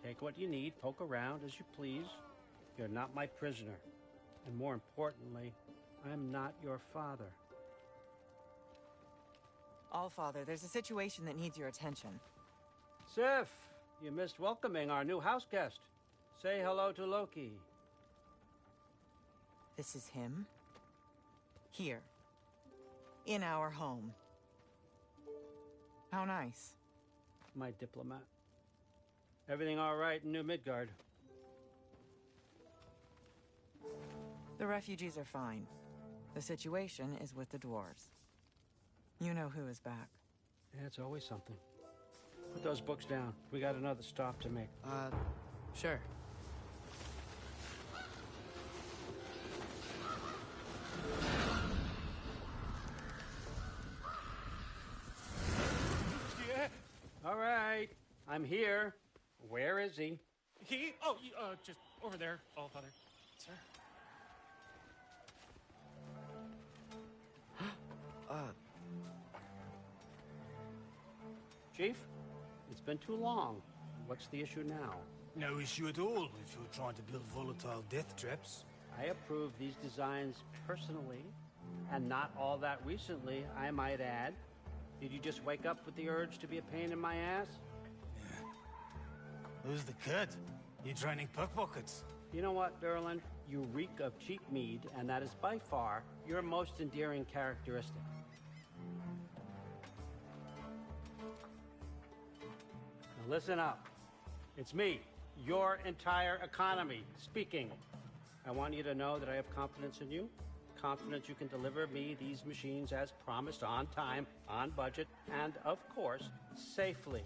Speaker 9: Take what you need, poke around as you please. You're not my prisoner. And more importantly, I'm not your father.
Speaker 11: Allfather, there's a situation that needs your attention.
Speaker 9: Sif, you missed welcoming our new house guest. Say hello to Loki.
Speaker 11: This is him? Here. In our home. How nice.
Speaker 9: My diplomat. Everything all right in New Midgard?
Speaker 11: The refugees are fine. The situation is with the dwarves. You know who is back.
Speaker 9: Yeah, it's always something. Put those books down. We got another stop to make.
Speaker 6: Sure.
Speaker 9: Yeah. All right. I'm here. Where is he?
Speaker 12: Just over there, Allfather. Sir.
Speaker 9: Chief, it's been too long. What's the issue now?
Speaker 12: No issue at all if you're trying to build volatile death traps.
Speaker 9: I approve these designs personally, and not all that recently, I might add. Did you just wake up with the urge to be a pain in my ass?
Speaker 12: Yeah. Who's the kid? You training pickpockets?
Speaker 9: You know what, Durland? You reek of cheap mead, and that is by far your most endearing characteristic. Now listen up. It's me, your entire economy, speaking. I want you to know that I have confidence in you. Confidence you can deliver me these machines as promised, on time, on budget, and, of course, safely.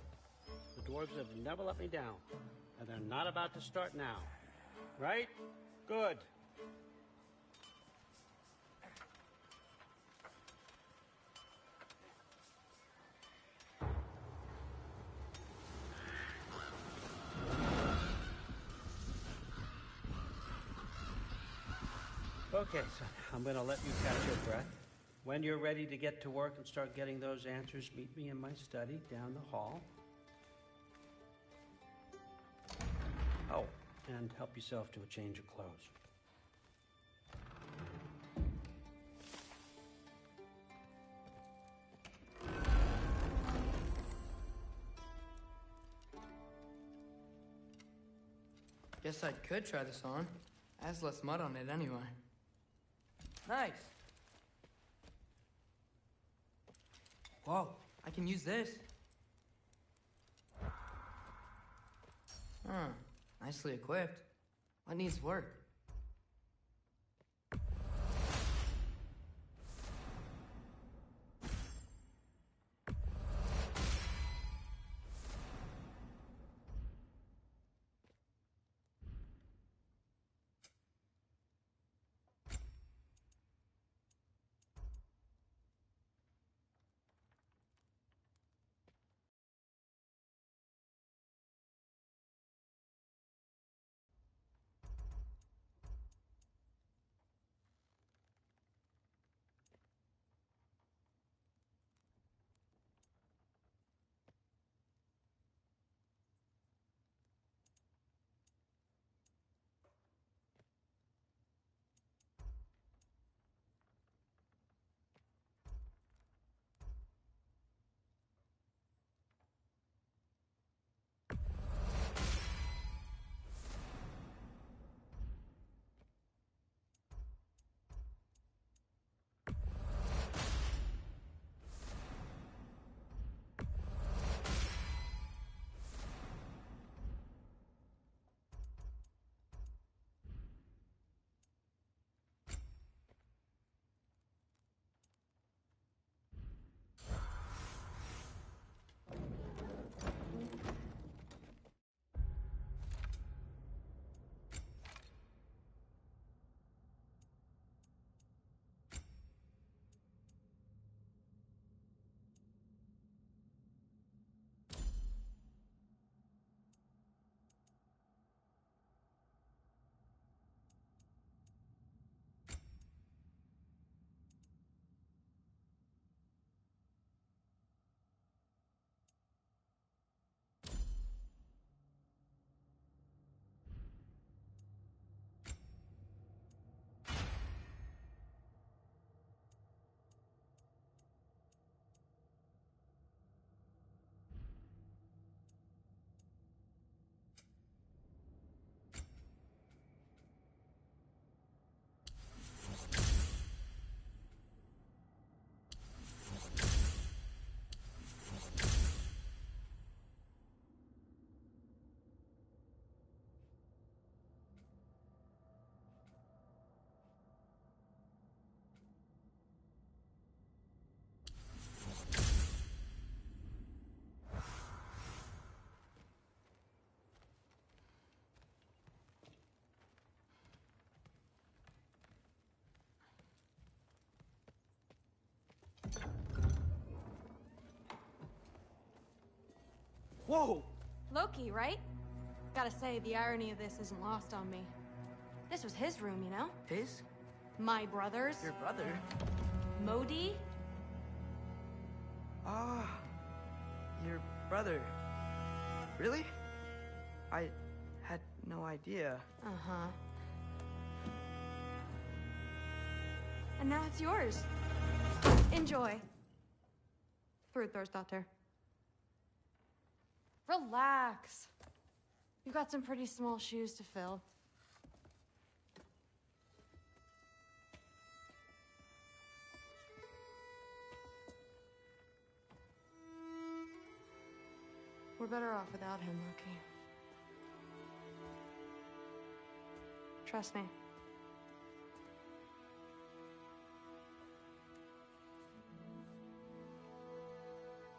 Speaker 9: The dwarves have never let me down, and they're not about to start now. Right? Good. Okay, so I'm gonna let you catch your breath. When you're ready to get to work and start getting those answers, meet me in my study down the hall. Oh, and help yourself to a change of clothes.
Speaker 6: Guess I could try this on. It has less mud on it anyway. Nice. Whoa, I can use this. Huh, nicely equipped. What needs work?
Speaker 9: Whoa!
Speaker 13: Loki, right? Gotta say, the irony of this isn't lost on me. This was his room, you know?
Speaker 6: His?
Speaker 13: My brother's.
Speaker 6: Your brother?
Speaker 13: Modi?
Speaker 6: Ah, your brother. Really? I had no idea.
Speaker 13: Uh-huh. And now it's yours. Enjoy. Fruther's Relax. You've got some pretty small shoes to fill. We're better off without him, Loki. Trust me.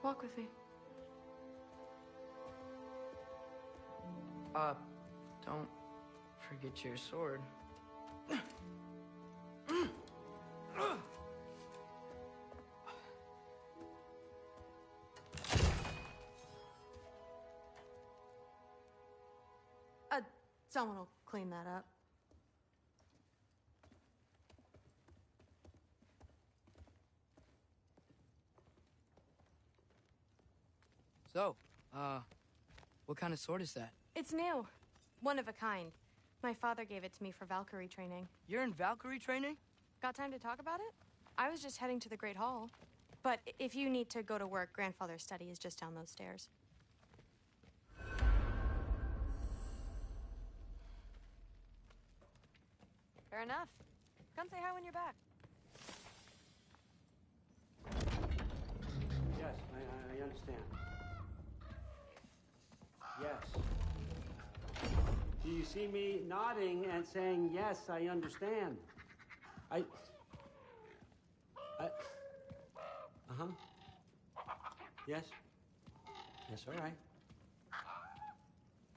Speaker 13: Walk with me.
Speaker 6: Don't forget your sword.
Speaker 13: Someone will clean that up.
Speaker 6: So, what kind of sword is that?
Speaker 13: It's new. One of a kind. My father gave it to me for Valkyrie training.
Speaker 6: You're in Valkyrie training?
Speaker 13: Got time to talk about it? I was just heading to the Great Hall. But if you need to go to work, Grandfather's study is just down those stairs. Fair enough. Come say hi when you're back.
Speaker 9: Yes, I understand. Yes. Do you see me nodding and saying, yes, I understand? Uh-huh. Yes? Yes, all right.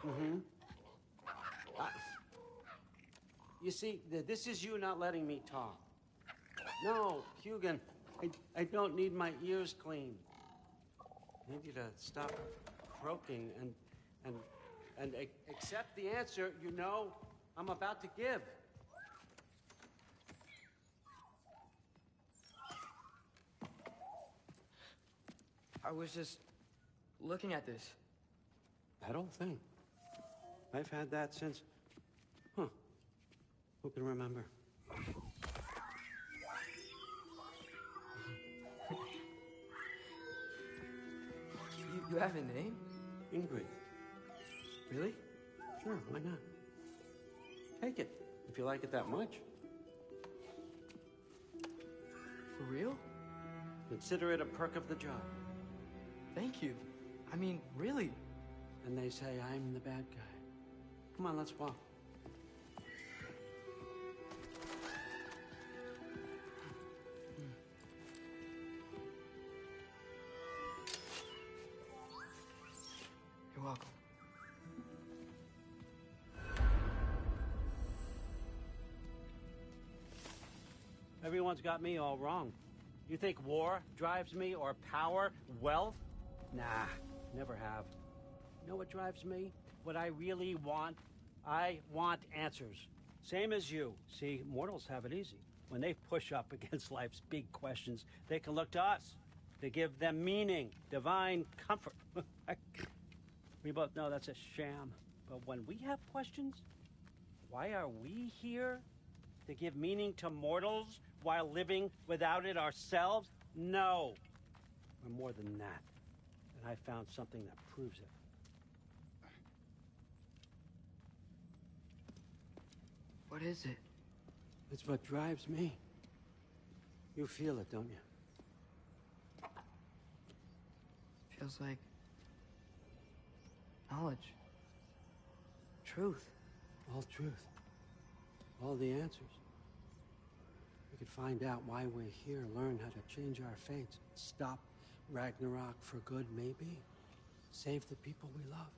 Speaker 9: Mm-hmm. You see, this is you not letting me talk. No, Hugin, I don't need my ears cleaned. I need you to stop croaking and accept the answer you know I'm about to give.
Speaker 6: I was just looking at this.
Speaker 9: That old thing. I've had that since... Who can remember?
Speaker 6: You have a name?
Speaker 9: Ingrid.
Speaker 6: Really?
Speaker 9: Sure, why not? Take it, if you like it that much.
Speaker 6: For real?
Speaker 9: Consider it a perk of the job.
Speaker 6: Thank you. I mean, really.
Speaker 9: And they say I'm the bad guy. Come on, let's walk.
Speaker 6: You're welcome.
Speaker 9: Everyone's got me all wrong. You think war drives me, or power, wealth? Nah, never have. You know what drives me? What I really want? I want answers. Same as you. See, mortals have it easy. When they push up against life's big questions, they can look to us to give them meaning, divine comfort. We both know that's a sham. But when we have questions, why are we here? To give meaning to mortals while living without it ourselves? No. We're more than that. And I found something that proves it.
Speaker 6: What is it?
Speaker 9: It's what drives me. You feel it, don't you?
Speaker 6: Feels like knowledge. Truth.
Speaker 9: All truth. All the answers. We could find out why we're here, learn how to change our fates, stop Ragnarok for good, maybe. Save the people we love.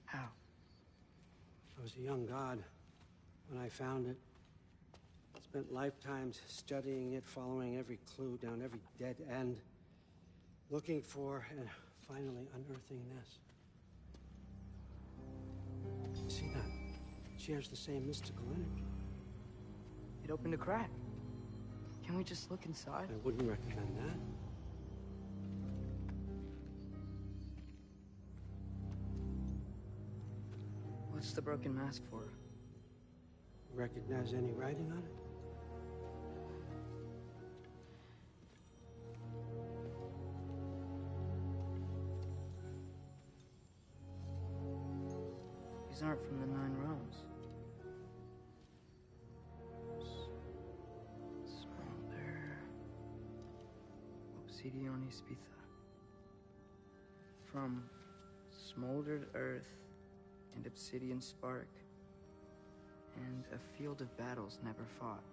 Speaker 6: How?
Speaker 9: I was a young god when I found it. Spent lifetimes studying it, following every clue down every dead end, looking for and finally unearthing this. You see that? It shares the same mystical energy.
Speaker 6: It opened a crack. Can we just look inside?
Speaker 9: I wouldn't recommend that.
Speaker 6: What's the broken mask for?
Speaker 9: Recognize any writing on it?
Speaker 6: These aren't from the 9 realms. Smolder. Obsidione Spitha. From smoldered earth and obsidian spark, and a field of battles never fought.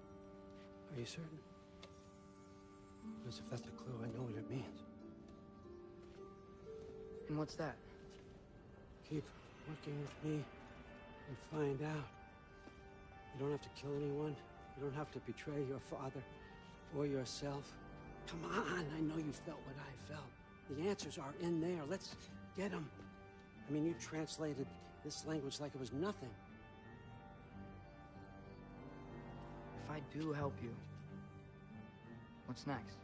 Speaker 9: Are you certain? Because if that's a clue, I know what it means.
Speaker 6: And what's that?
Speaker 9: Keep working with me and find out. You don't have to kill anyone. You don't have to betray your father or yourself. Come on, I know you felt what I felt. The answers are in there. Let's get them. I mean, you translated this language like it was nothing.
Speaker 6: If I do help you, what's next?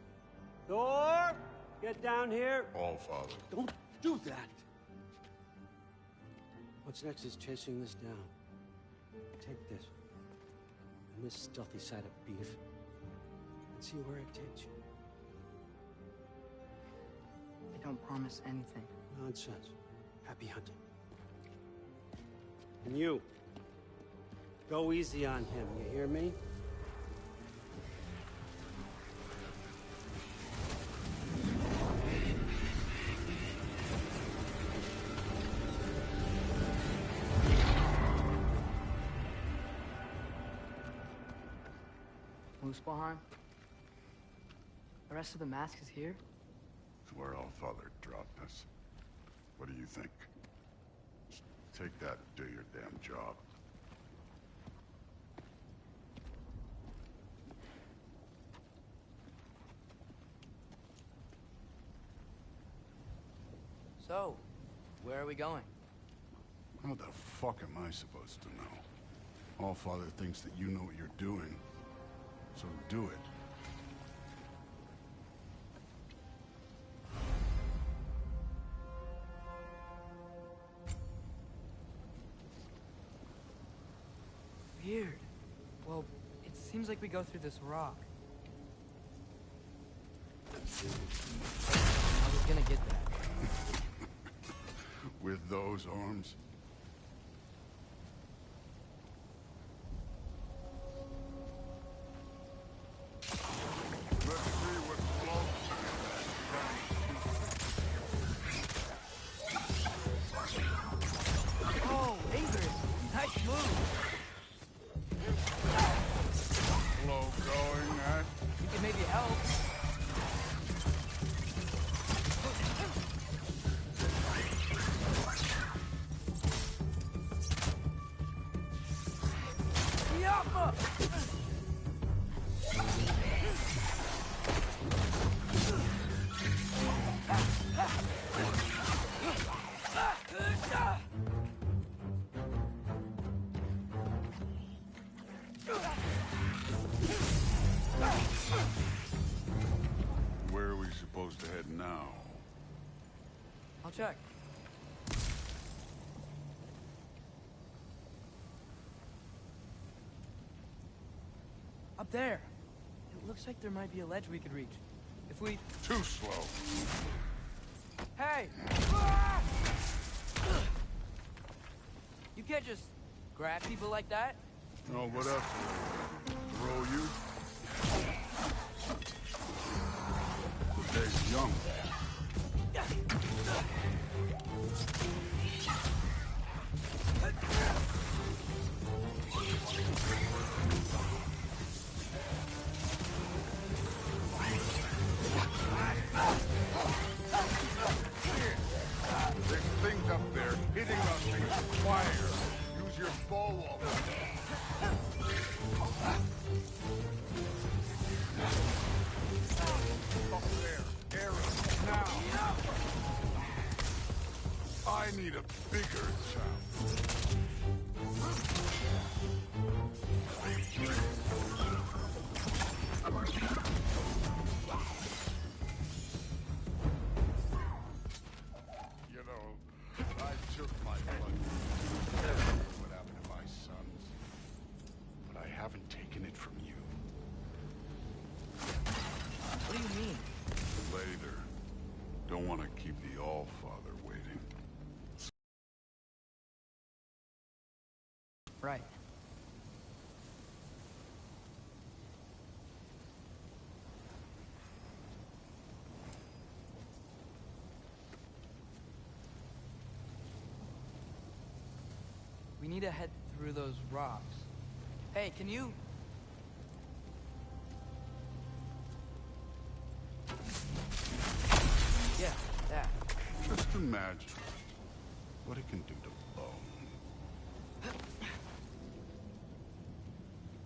Speaker 9: Thor, Get down here.
Speaker 3: All Father.
Speaker 9: Don't do that. What's next is chasing this down. Take this. And this stealthy side of beef. And see where it takes you.
Speaker 6: I don't promise anything.
Speaker 9: Nonsense. Happy hunting. And you. Go easy on him, you hear me?
Speaker 6: Muspelheim? The rest of the mask is here?
Speaker 3: It's where All Father dropped us. What do you think? Just take that and do your damn job.
Speaker 6: So, where are we going?
Speaker 3: How the fuck am I supposed to know? All Father thinks that you know what you're doing, so do it.
Speaker 6: Weird. Well, it seems like we go through this rock. I was gonna get that.
Speaker 3: With those arms? Let's see what floats in that.
Speaker 6: Oh, Ingrid! Nice move!
Speaker 3: Slow going, eh?
Speaker 6: You can maybe help.
Speaker 3: Where are we supposed to head now?
Speaker 6: I'll check. Up there. It looks like there might be a ledge we could reach. If we...
Speaker 3: Too slow.
Speaker 6: Hey! You can't just grab people like that.
Speaker 3: Oh, what else? Throw you? They're young. There's things up there hitting us in fire. Use your bow wall. Up there. Arrows. Now. I need a bigger chance. You know, I took my blood. What happened to my sons? But I haven't taken it from you.
Speaker 6: What do you mean?
Speaker 3: Later. Don't want to keep the All-Father waiting.
Speaker 6: Right. We need to head through those rocks. Hey, can you... Yeah, that.
Speaker 3: Just imagine what it can do to bone.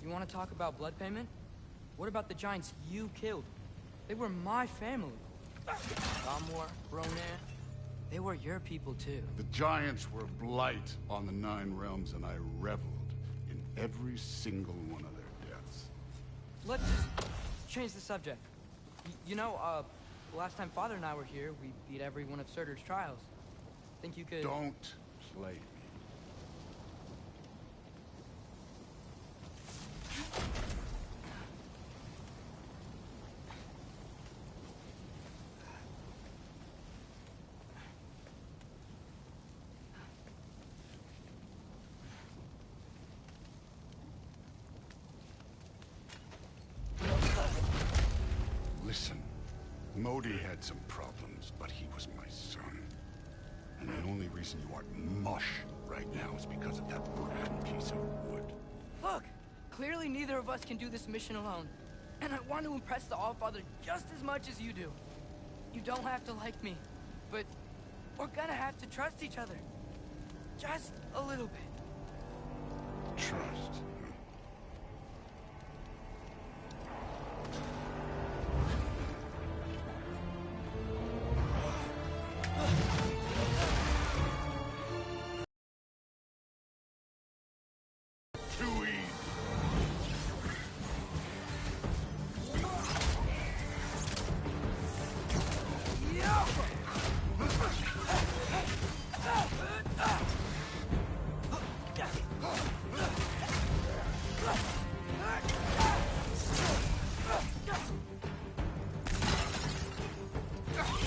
Speaker 6: You want to talk about blood payment? What about the giants you killed? They were my family. Gamor, Ronan, they were your people too.
Speaker 3: The giants were blight on the Nine Realms, and I reveled in every single one of their deaths.
Speaker 6: Let's just change the subject. You know, The last time Father and I were here, we beat every one of Surtur's trials. Think you could...
Speaker 3: Don't play me. Listen, Modi had some problems, but he was my son. And the only reason you aren't mush right now is because of that broken piece of wood.
Speaker 6: Look! Clearly neither of us can do this mission alone. And I want to impress the Allfather just as much as you do. You don't have to like me, but we're gonna have to trust each other. Just a little bit.
Speaker 3: Trust.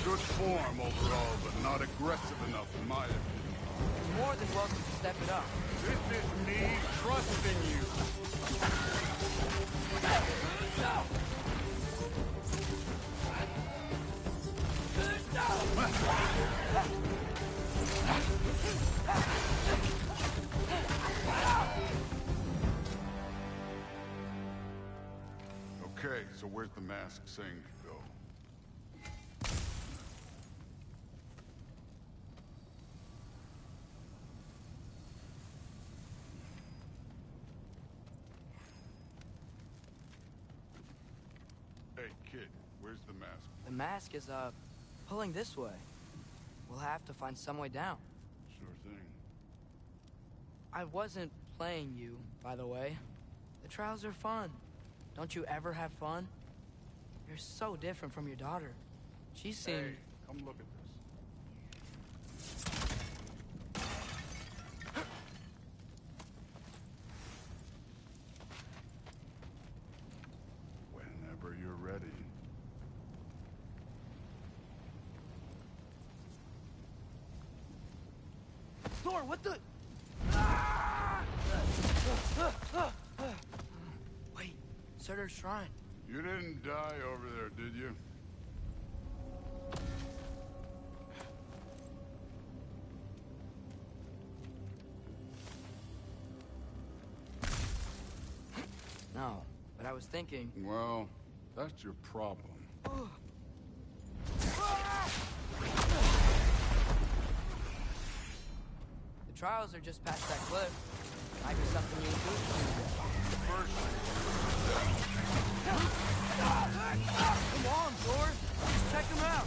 Speaker 3: Good form overall, but not aggressive enough in my opinion.
Speaker 6: You're more than welcome to step it up.
Speaker 3: This is me trusting you. Okay, so where's the mask saying to go? Hey, kid, where's the mask?
Speaker 6: The mask is, pulling this way. We'll have to find some way down.
Speaker 3: Sure thing.
Speaker 6: I wasn't playing you, by the way. The trials are fun. Don't you ever have fun? You're so different from your daughter. She seemed...
Speaker 3: Hey, come look at this. Whenever you're ready.
Speaker 6: Thor, what the... Wait, Surtur's shrine.
Speaker 3: You didn't die over there, did you?
Speaker 6: No, but I was thinking...
Speaker 3: Well, that's your problem.
Speaker 6: The trials are just past that cliff. Might be something you include. Come on, Thor. Just check them out.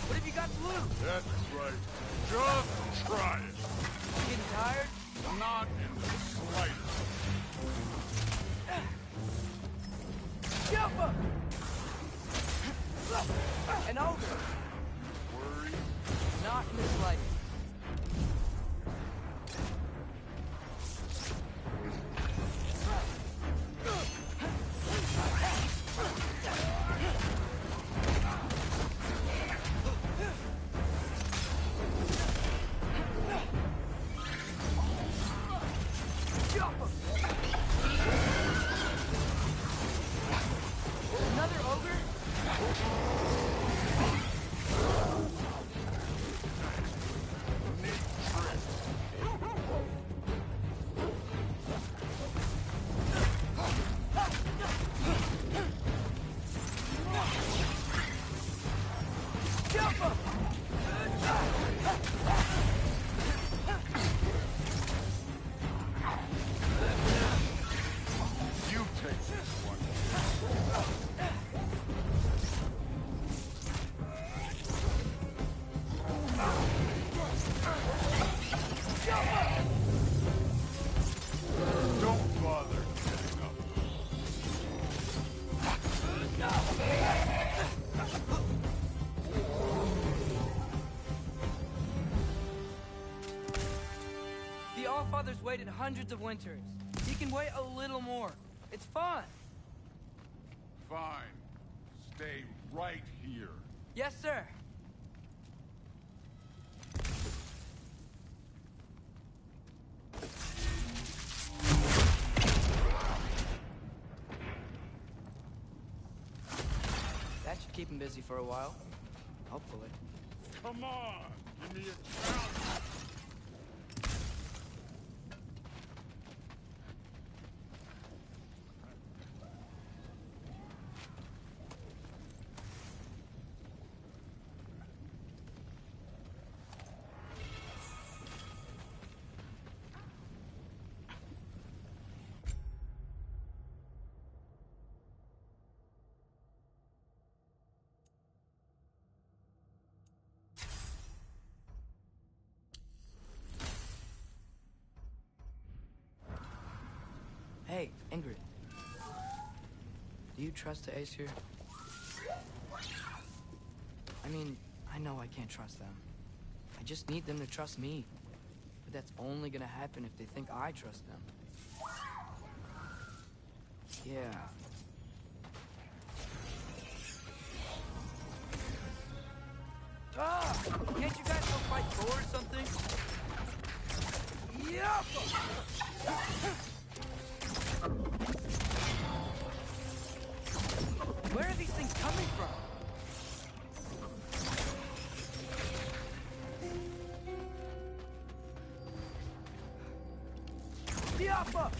Speaker 6: What have you got to lose?
Speaker 3: That's right. Just try it.
Speaker 6: You getting tired?
Speaker 3: Not in the slightest.
Speaker 6: Jump up! And over.
Speaker 3: Worry?
Speaker 6: Not in the slightest. Another ogre? Allfather's waited hundreds of winters. He can wait a little more. It's fun.
Speaker 3: Fine. Stay right here.
Speaker 6: Yes, sir. That should keep him busy for a while. Hopefully.
Speaker 3: Come on! Give me a challenge!
Speaker 6: Hey, Ingrid. Do you trust the Aesir? I mean, I know I can't trust them. I just need them to trust me. But that's only gonna happen if they think I trust them. Yeah. Ah! Can't you guys go fight Thor or something? Yup! Where are these things coming from? Diapa!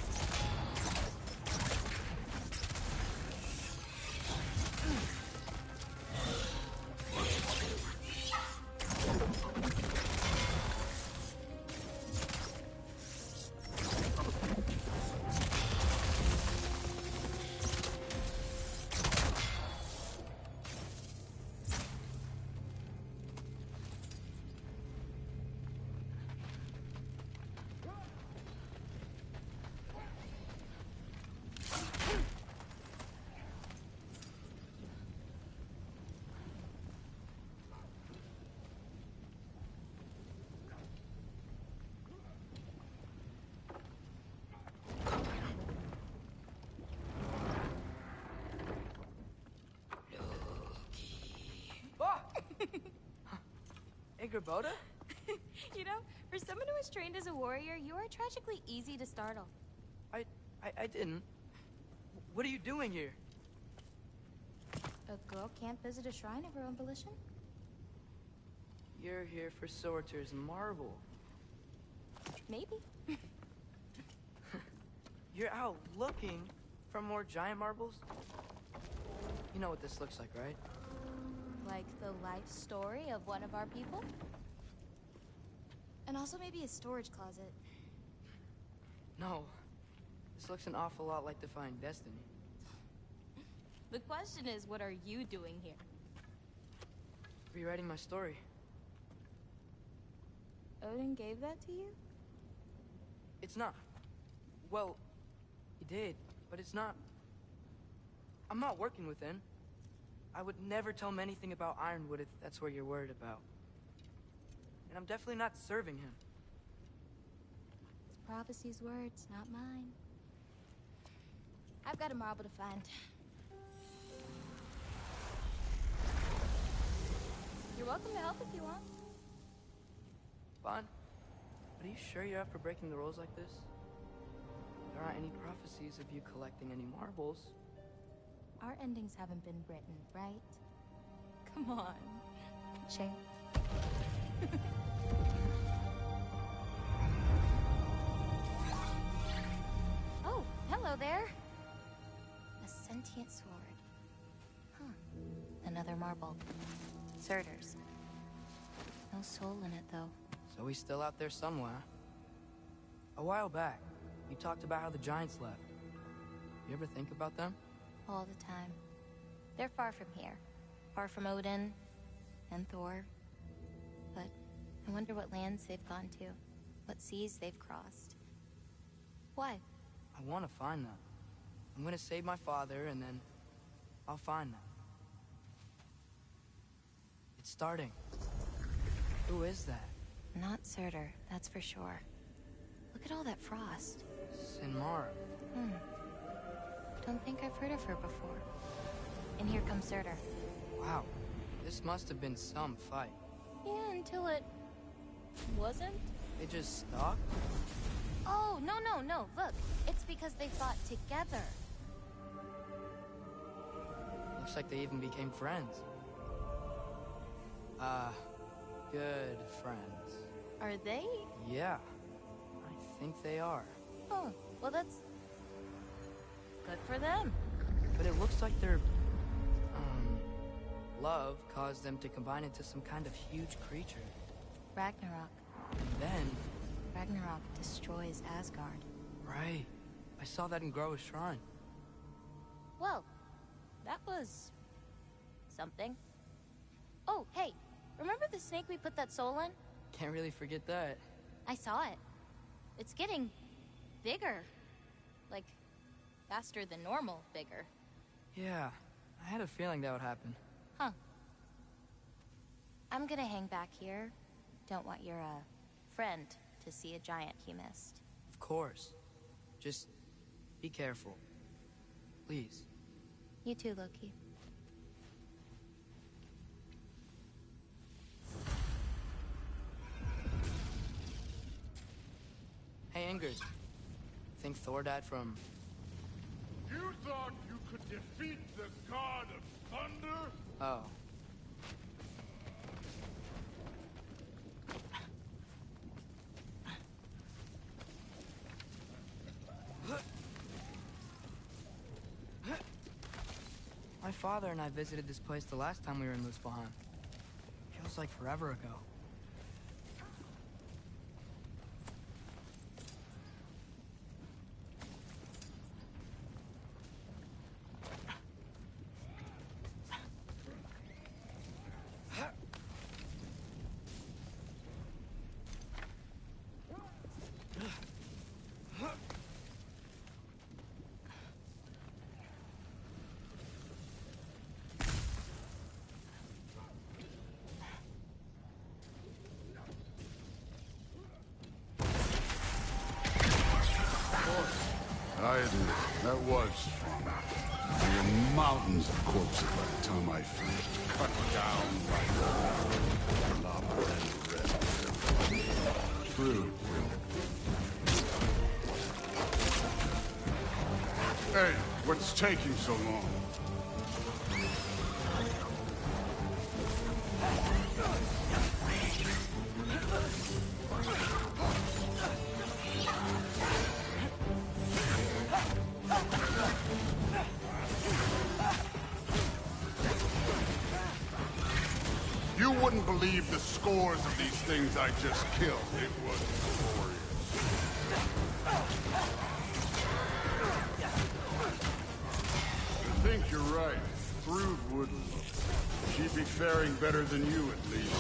Speaker 6: Boda?
Speaker 13: You know, for someone who was trained as a warrior, you are tragically easy to startle.
Speaker 6: I didn't. What are you doing here?
Speaker 13: A girl can't visit a shrine of her own volition?
Speaker 6: You're here for Sorter's marble.
Speaker 13: Maybe.
Speaker 6: You're out looking for more giant marbles? You know what this looks like, right?
Speaker 13: Like the life story of one of our people? And also maybe a storage closet.
Speaker 6: No. This looks an awful lot like Defying Destiny.
Speaker 13: The question is, what are you doing here?
Speaker 6: Rewriting my story.
Speaker 13: Odin gave that to you?
Speaker 6: It's not. Well, he did, but it's not. I'm not working with him. I would never tell him anything about Ironwood if that's what you're worried about. And I'm definitely not serving him.
Speaker 13: It's Prophecy's words, not mine. I've got a marble to find. You're welcome to help if you want.
Speaker 6: Fine. But are you sure you're up for breaking the rules like this? There aren't any prophecies of you collecting any marbles.
Speaker 13: Our endings haven't been written, right? Come on. Shame. Oh, hello there. A sentient sword. Huh. Another marble. Surtur's. No soul in it, though.
Speaker 6: So he's still out there somewhere. A while back, you talked about how the giants left. You ever think about them?
Speaker 13: All the time. They're far from here. Far from Odin and Thor. But I wonder what lands they've gone to. What seas they've crossed. Why?
Speaker 6: I want to find them. I'm gonna save my father, and then I'll find them. It's starting. Who is that?
Speaker 13: Not Surtur, that's for sure. Look at all that frost.
Speaker 6: Sinmara.
Speaker 13: Don't think I've heard of her before. And here comes Surtur.
Speaker 6: Wow. This must have been some fight.
Speaker 13: Yeah, until it... wasn't?
Speaker 6: They just stopped?
Speaker 13: Oh, no. Look, it's because they fought together.
Speaker 6: Looks like they even became friends. Good friends.
Speaker 13: Are they?
Speaker 6: Yeah. I think they are.
Speaker 13: Oh, well that's... good for them.
Speaker 6: But it looks like their... love caused them to combine into some kind of huge creature.
Speaker 13: Ragnarok.
Speaker 6: And then...
Speaker 13: Ragnarok destroys Asgard.
Speaker 6: Right. I saw that in Groa's shrine.
Speaker 13: Well, that was... something. Oh, hey, remember the snake we put that soul in?
Speaker 6: Can't really forget that.
Speaker 13: I saw it. It's getting... bigger. Like, faster than normal bigger.
Speaker 6: Yeah, I had a feeling that would happen.
Speaker 13: Huh. I'm gonna hang back here. Don't want your, friend to see a giant he missed.
Speaker 6: Of course. Just be careful. Please.
Speaker 13: You too, Loki.
Speaker 6: Hey, Ingrid. Think Thor died from...
Speaker 3: You thought you could defeat the god of thunder?
Speaker 6: Oh. My father and I visited this place the last time we were in Muspelheim. Feels like forever ago.
Speaker 3: I admit, that was fun. There were mountains of corpses by the time I finished. Cut down by lava and red. True. Hey, what's taking so long? You wouldn't believe the scores of these things I just killed. It was glorious. I think you're right. Thrud wouldn't. She'd be faring better than you, at least.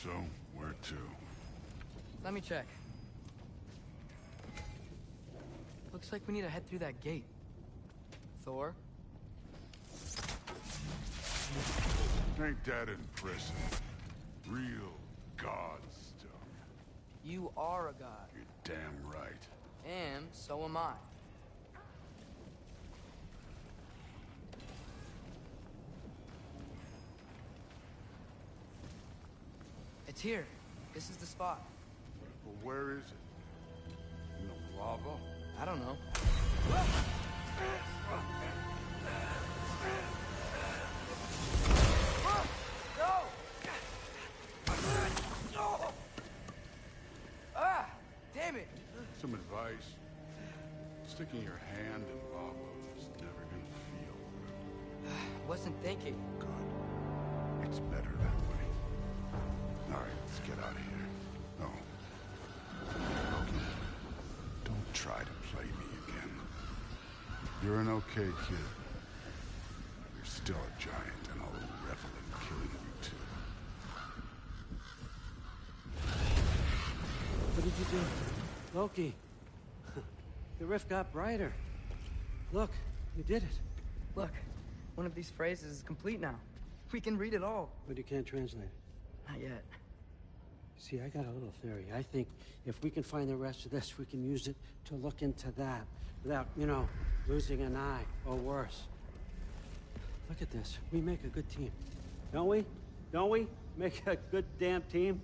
Speaker 3: So, where to?
Speaker 6: Let me check. Looks like we need to head through that gate. Thor?
Speaker 3: Ain't that impressive? Real god stuff.
Speaker 6: You are a god.
Speaker 3: You're damn right.
Speaker 6: And so am I. It's here. This is the spot.
Speaker 3: Well, where is it? In the lava?
Speaker 6: I don't know. Ah! Damn it!
Speaker 3: Some advice. Sticking your hand in lava is never gonna feel good.
Speaker 6: Wasn't thinking.
Speaker 3: Good. It's better that way. Alright, let's get out of here. No. Loki, don't try to play me again. You're an okay kid. You're still a giant, and I'll revel in killing you too.
Speaker 9: What did you do? Loki. The rift got brighter. Look, you did it.
Speaker 6: Look, one of these phrases is complete now. We can read it all.
Speaker 9: But you can't translate it.
Speaker 6: Not yet.
Speaker 9: See, I got a little theory. I think if we can find the rest of this, we can use it to look into that without, you know, losing an eye or worse. Look at this. We make a good team. Don't we? Don't we? Make a good damn team?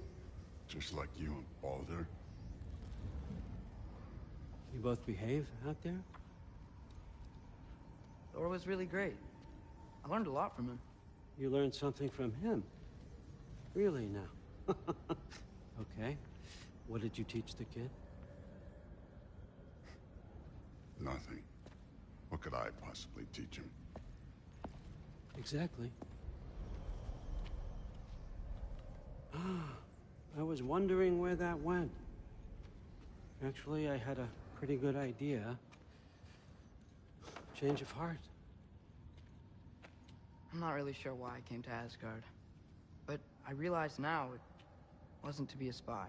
Speaker 3: Just like you and Baldur.
Speaker 9: You both behave out there?
Speaker 6: Thor was really great. I learned a lot from him.
Speaker 9: You learned something from him? Really now? Okay. What did you teach the kid?
Speaker 3: Nothing. What could I possibly teach him?
Speaker 9: Exactly. I was wondering where that went. Actually, I had a pretty good idea. Change of heart.
Speaker 6: I'm not really sure why I came to Asgard. But I realize now it wasn't to be a spy.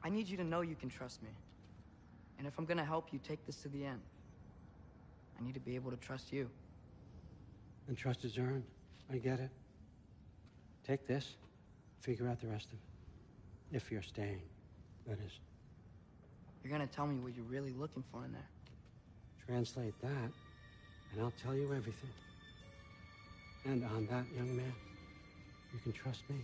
Speaker 6: I need you to know you can trust me. And if I'm gonna help you take this to the end, I need to be able to trust you.
Speaker 9: And trust is earned. I get it. Take this, figure out the rest of it. If you're staying, that is.
Speaker 6: You're gonna tell me what you're really looking for in there.
Speaker 9: Translate that, and I'll tell you everything. And on that, young man, you can trust me.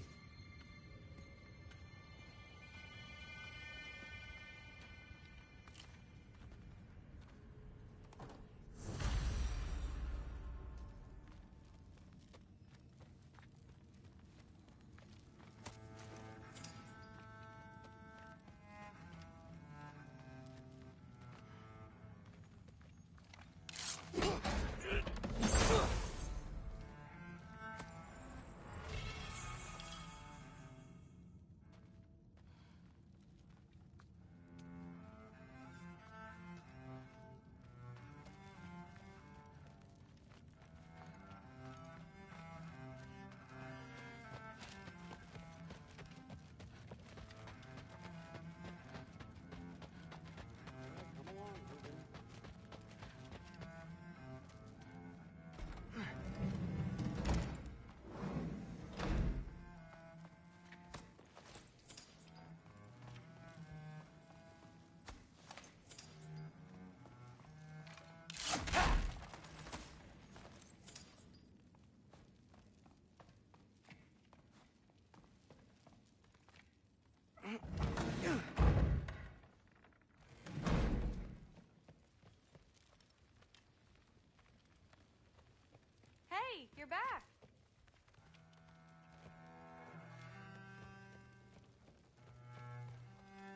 Speaker 14: Hey, you're back.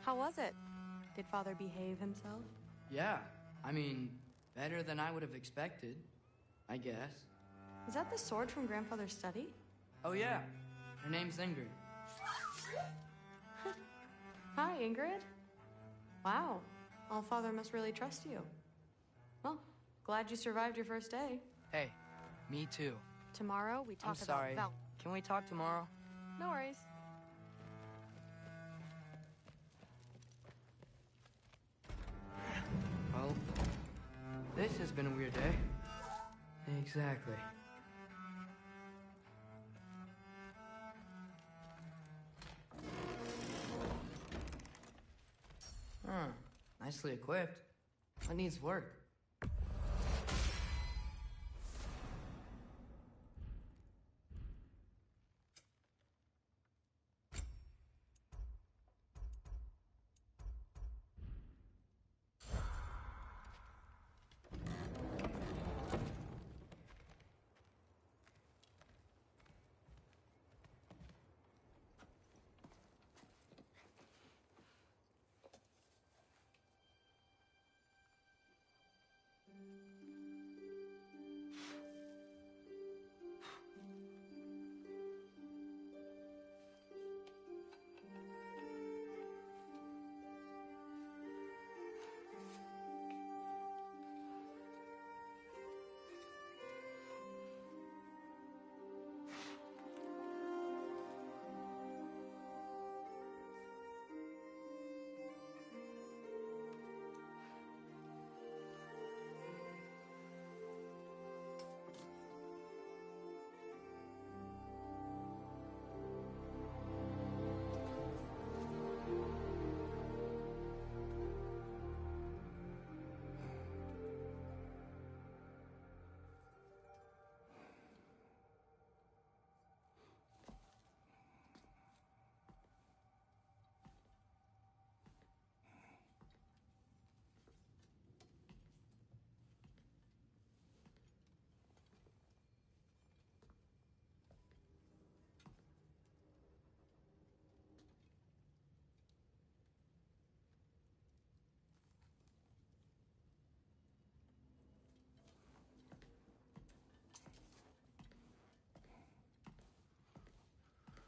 Speaker 14: How was it? Did Father behave himself?
Speaker 6: Yeah, I mean, better than I would have expected, I guess.
Speaker 14: Is that the sword from Grandfather's study?
Speaker 6: Oh yeah, her name's Ingrid.
Speaker 14: Hi, Ingrid. Wow, Allfather must really trust you. Well, glad you survived your first day.
Speaker 6: Hey, me too.
Speaker 14: Tomorrow we talk
Speaker 6: I'm sorry.
Speaker 14: about
Speaker 6: Can we talk tomorrow?
Speaker 14: No worries.
Speaker 6: Well, this has been a weird day. Exactly. Nicely equipped. What needs work?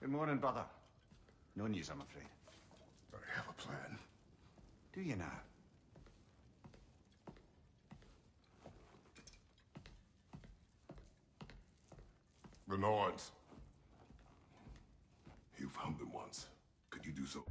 Speaker 2: Good morning, brother. No news, I'm afraid.
Speaker 3: I have a plan.
Speaker 2: Do you now?
Speaker 3: The Nords. You found them once. Could you do so?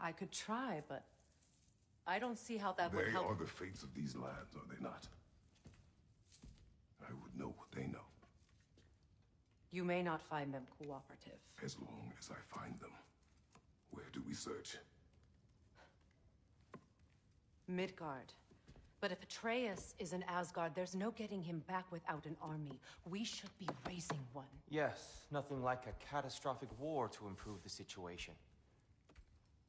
Speaker 1: I could try, but I don't see how that would help.
Speaker 15: They are the fates of these lands, are they not? I would know what they know.
Speaker 1: You may not find them cooperative.
Speaker 15: As long as I find them, where do we search?
Speaker 1: Midgard. But if Atreus is in Asgard, there's no getting him back without an army. We should be raising one.
Speaker 16: Yes, nothing like a catastrophic war to improve the situation.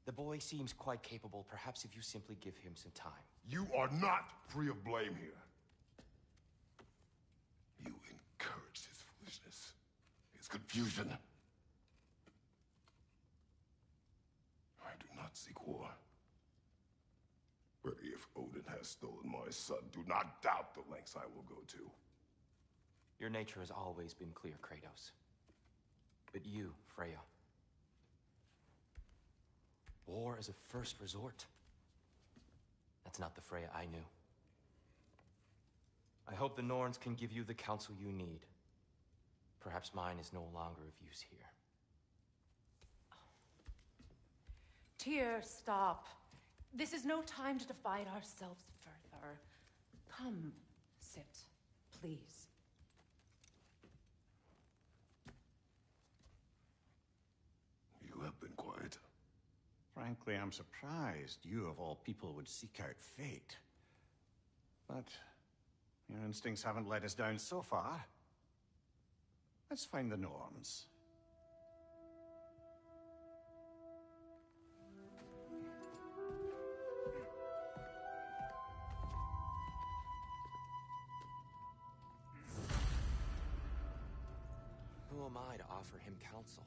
Speaker 16: The boy seems quite capable. Perhaps if you simply give him some time.
Speaker 15: You are not free of blame here. You encouraged his foolishness, his confusion. I do not seek war. But if Odin has stolen my son, do not doubt the lengths I will go to.
Speaker 16: Your nature has always been clear, Kratos. But you, Freya. War as a first resort. That's not the Freya I knew. I hope the Norns can give you the counsel you need. Perhaps mine is no longer of use here.
Speaker 1: Tyr, stop. This is no time to divide ourselves further. Come, sit, please.
Speaker 15: You have been quiet.
Speaker 2: Frankly, I'm surprised you, of all people, would seek out fate. But your instincts haven't let us down so far. Let's find the Norns.
Speaker 16: Who am I to offer him counsel?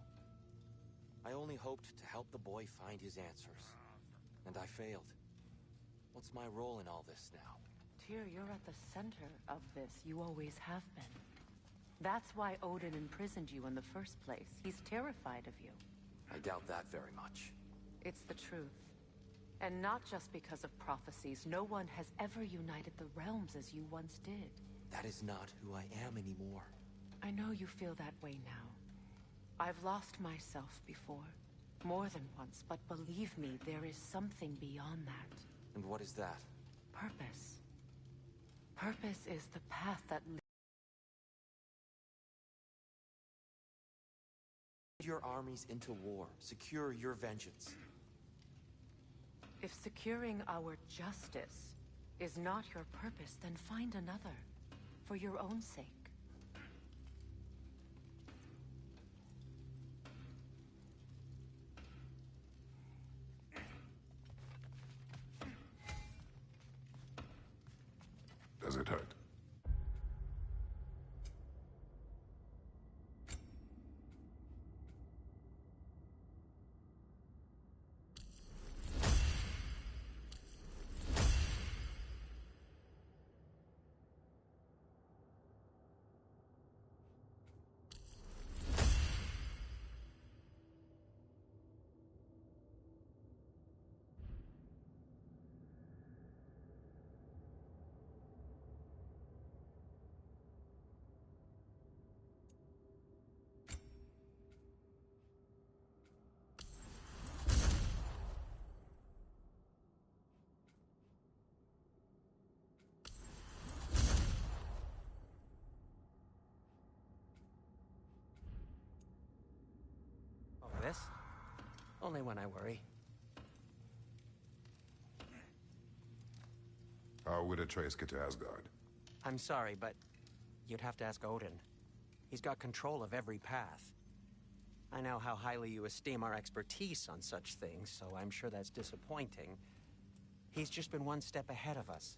Speaker 16: I only hoped to help the boy find his answers. And I failed. What's my role in all this now?
Speaker 1: Tyr, you're at the center of this. You always have been. That's why Odin imprisoned you in the first place. He's terrified of you.
Speaker 16: I doubt that very much.
Speaker 1: It's the truth. And not just because of prophecies. No one has ever united the realms as you once did.
Speaker 16: That is not who I am anymore.
Speaker 1: I know you feel that way now. I've lost myself before. More than once, but believe me, there is something beyond that.
Speaker 16: And what is that?
Speaker 1: Purpose. Purpose is the path that leads
Speaker 16: your armies into war. Secure your vengeance.
Speaker 1: If securing our justice is not your purpose, then find another. For your own sake.
Speaker 15: Does it hurt?
Speaker 5: This? Only when I worry.
Speaker 15: How would Atreus get to Asgard?
Speaker 5: I'm sorry, but you'd have to ask Odin. He's got control of every path. I know how highly you esteem our expertise on such things, so I'm sure that's disappointing. He's just been one step ahead of us.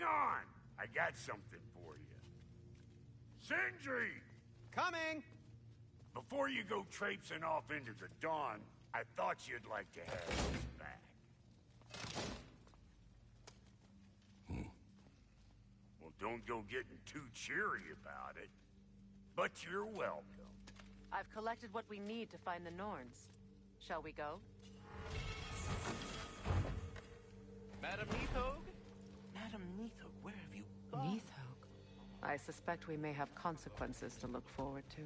Speaker 4: Hang on! I got something for you. Sindri!
Speaker 5: Coming!
Speaker 4: Before you go traipsing off into the dawn, I thought you'd like to have this back. Well, don't go getting too cheery about it. But you're welcome.
Speaker 1: I've collected what we need to find the Norns. Shall we go?
Speaker 8: Madam Neathog? Madam Neathog, where have you gone?
Speaker 1: Neathog? I suspect we may have consequences to look forward to.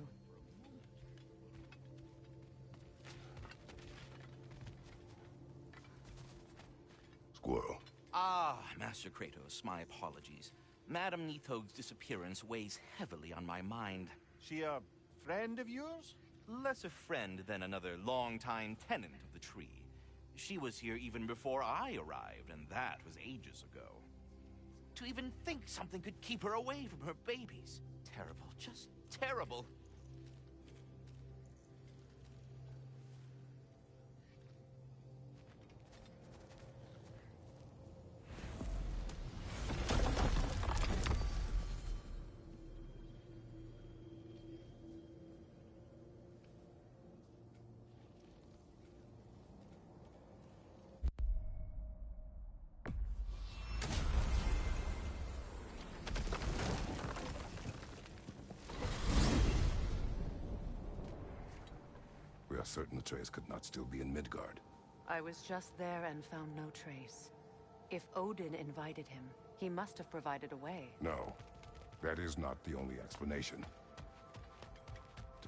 Speaker 15: Squirrel.
Speaker 8: Ah, Master Kratos, my apologies. Madam Neathog's disappearance weighs heavily on my mind.
Speaker 17: She a friend of yours?
Speaker 8: Less a friend than another longtime tenant of the tree. She was here even before I arrived, and that was ages ago. To even think something could keep her away from her babies. Terrible, just terrible.
Speaker 15: We are certain Atreus could not still be in Midgard.
Speaker 1: I was just there and found no trace. If Odin invited him, he must have provided a way.
Speaker 15: No, that is not the only explanation.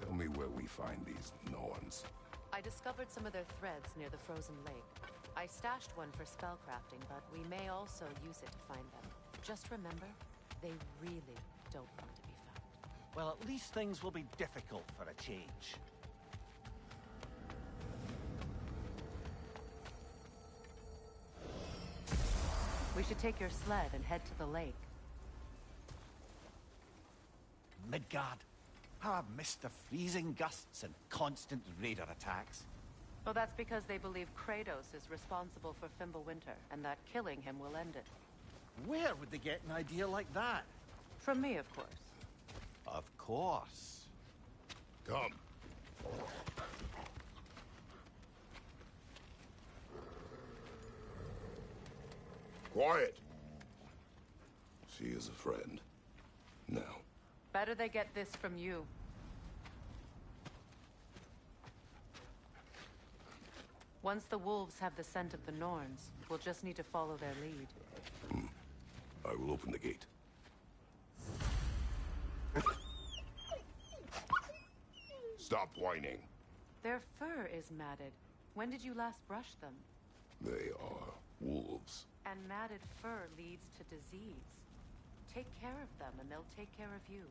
Speaker 15: Tell me where we find these Norns.
Speaker 1: I discovered some of their threads near the frozen lake. I stashed one for spellcrafting, but we may also use it to find them. Just remember, they really don't want to be found.
Speaker 17: Well, at least things will be difficult for a change.
Speaker 1: We should take your sled and head to the lake.
Speaker 17: Midgard. How I've missed the freezing gusts and constant raider attacks.
Speaker 1: Well, that's because they believe Kratos is responsible for Fimbulwinter, and that killing him will end it.
Speaker 17: Where would they get an idea like that?
Speaker 1: From me, of course.
Speaker 17: Of course.
Speaker 15: Come. Quiet. She is a friend. Now.
Speaker 1: Better they get this from you. Once the wolves have the scent of the Norns, we'll just need to follow their lead.
Speaker 15: I will open the gate. Stop whining.
Speaker 1: Their fur is matted. When did you last brush them?
Speaker 15: They are wolves.
Speaker 1: And matted fur leads to disease. Take care of them and they'll take care of you.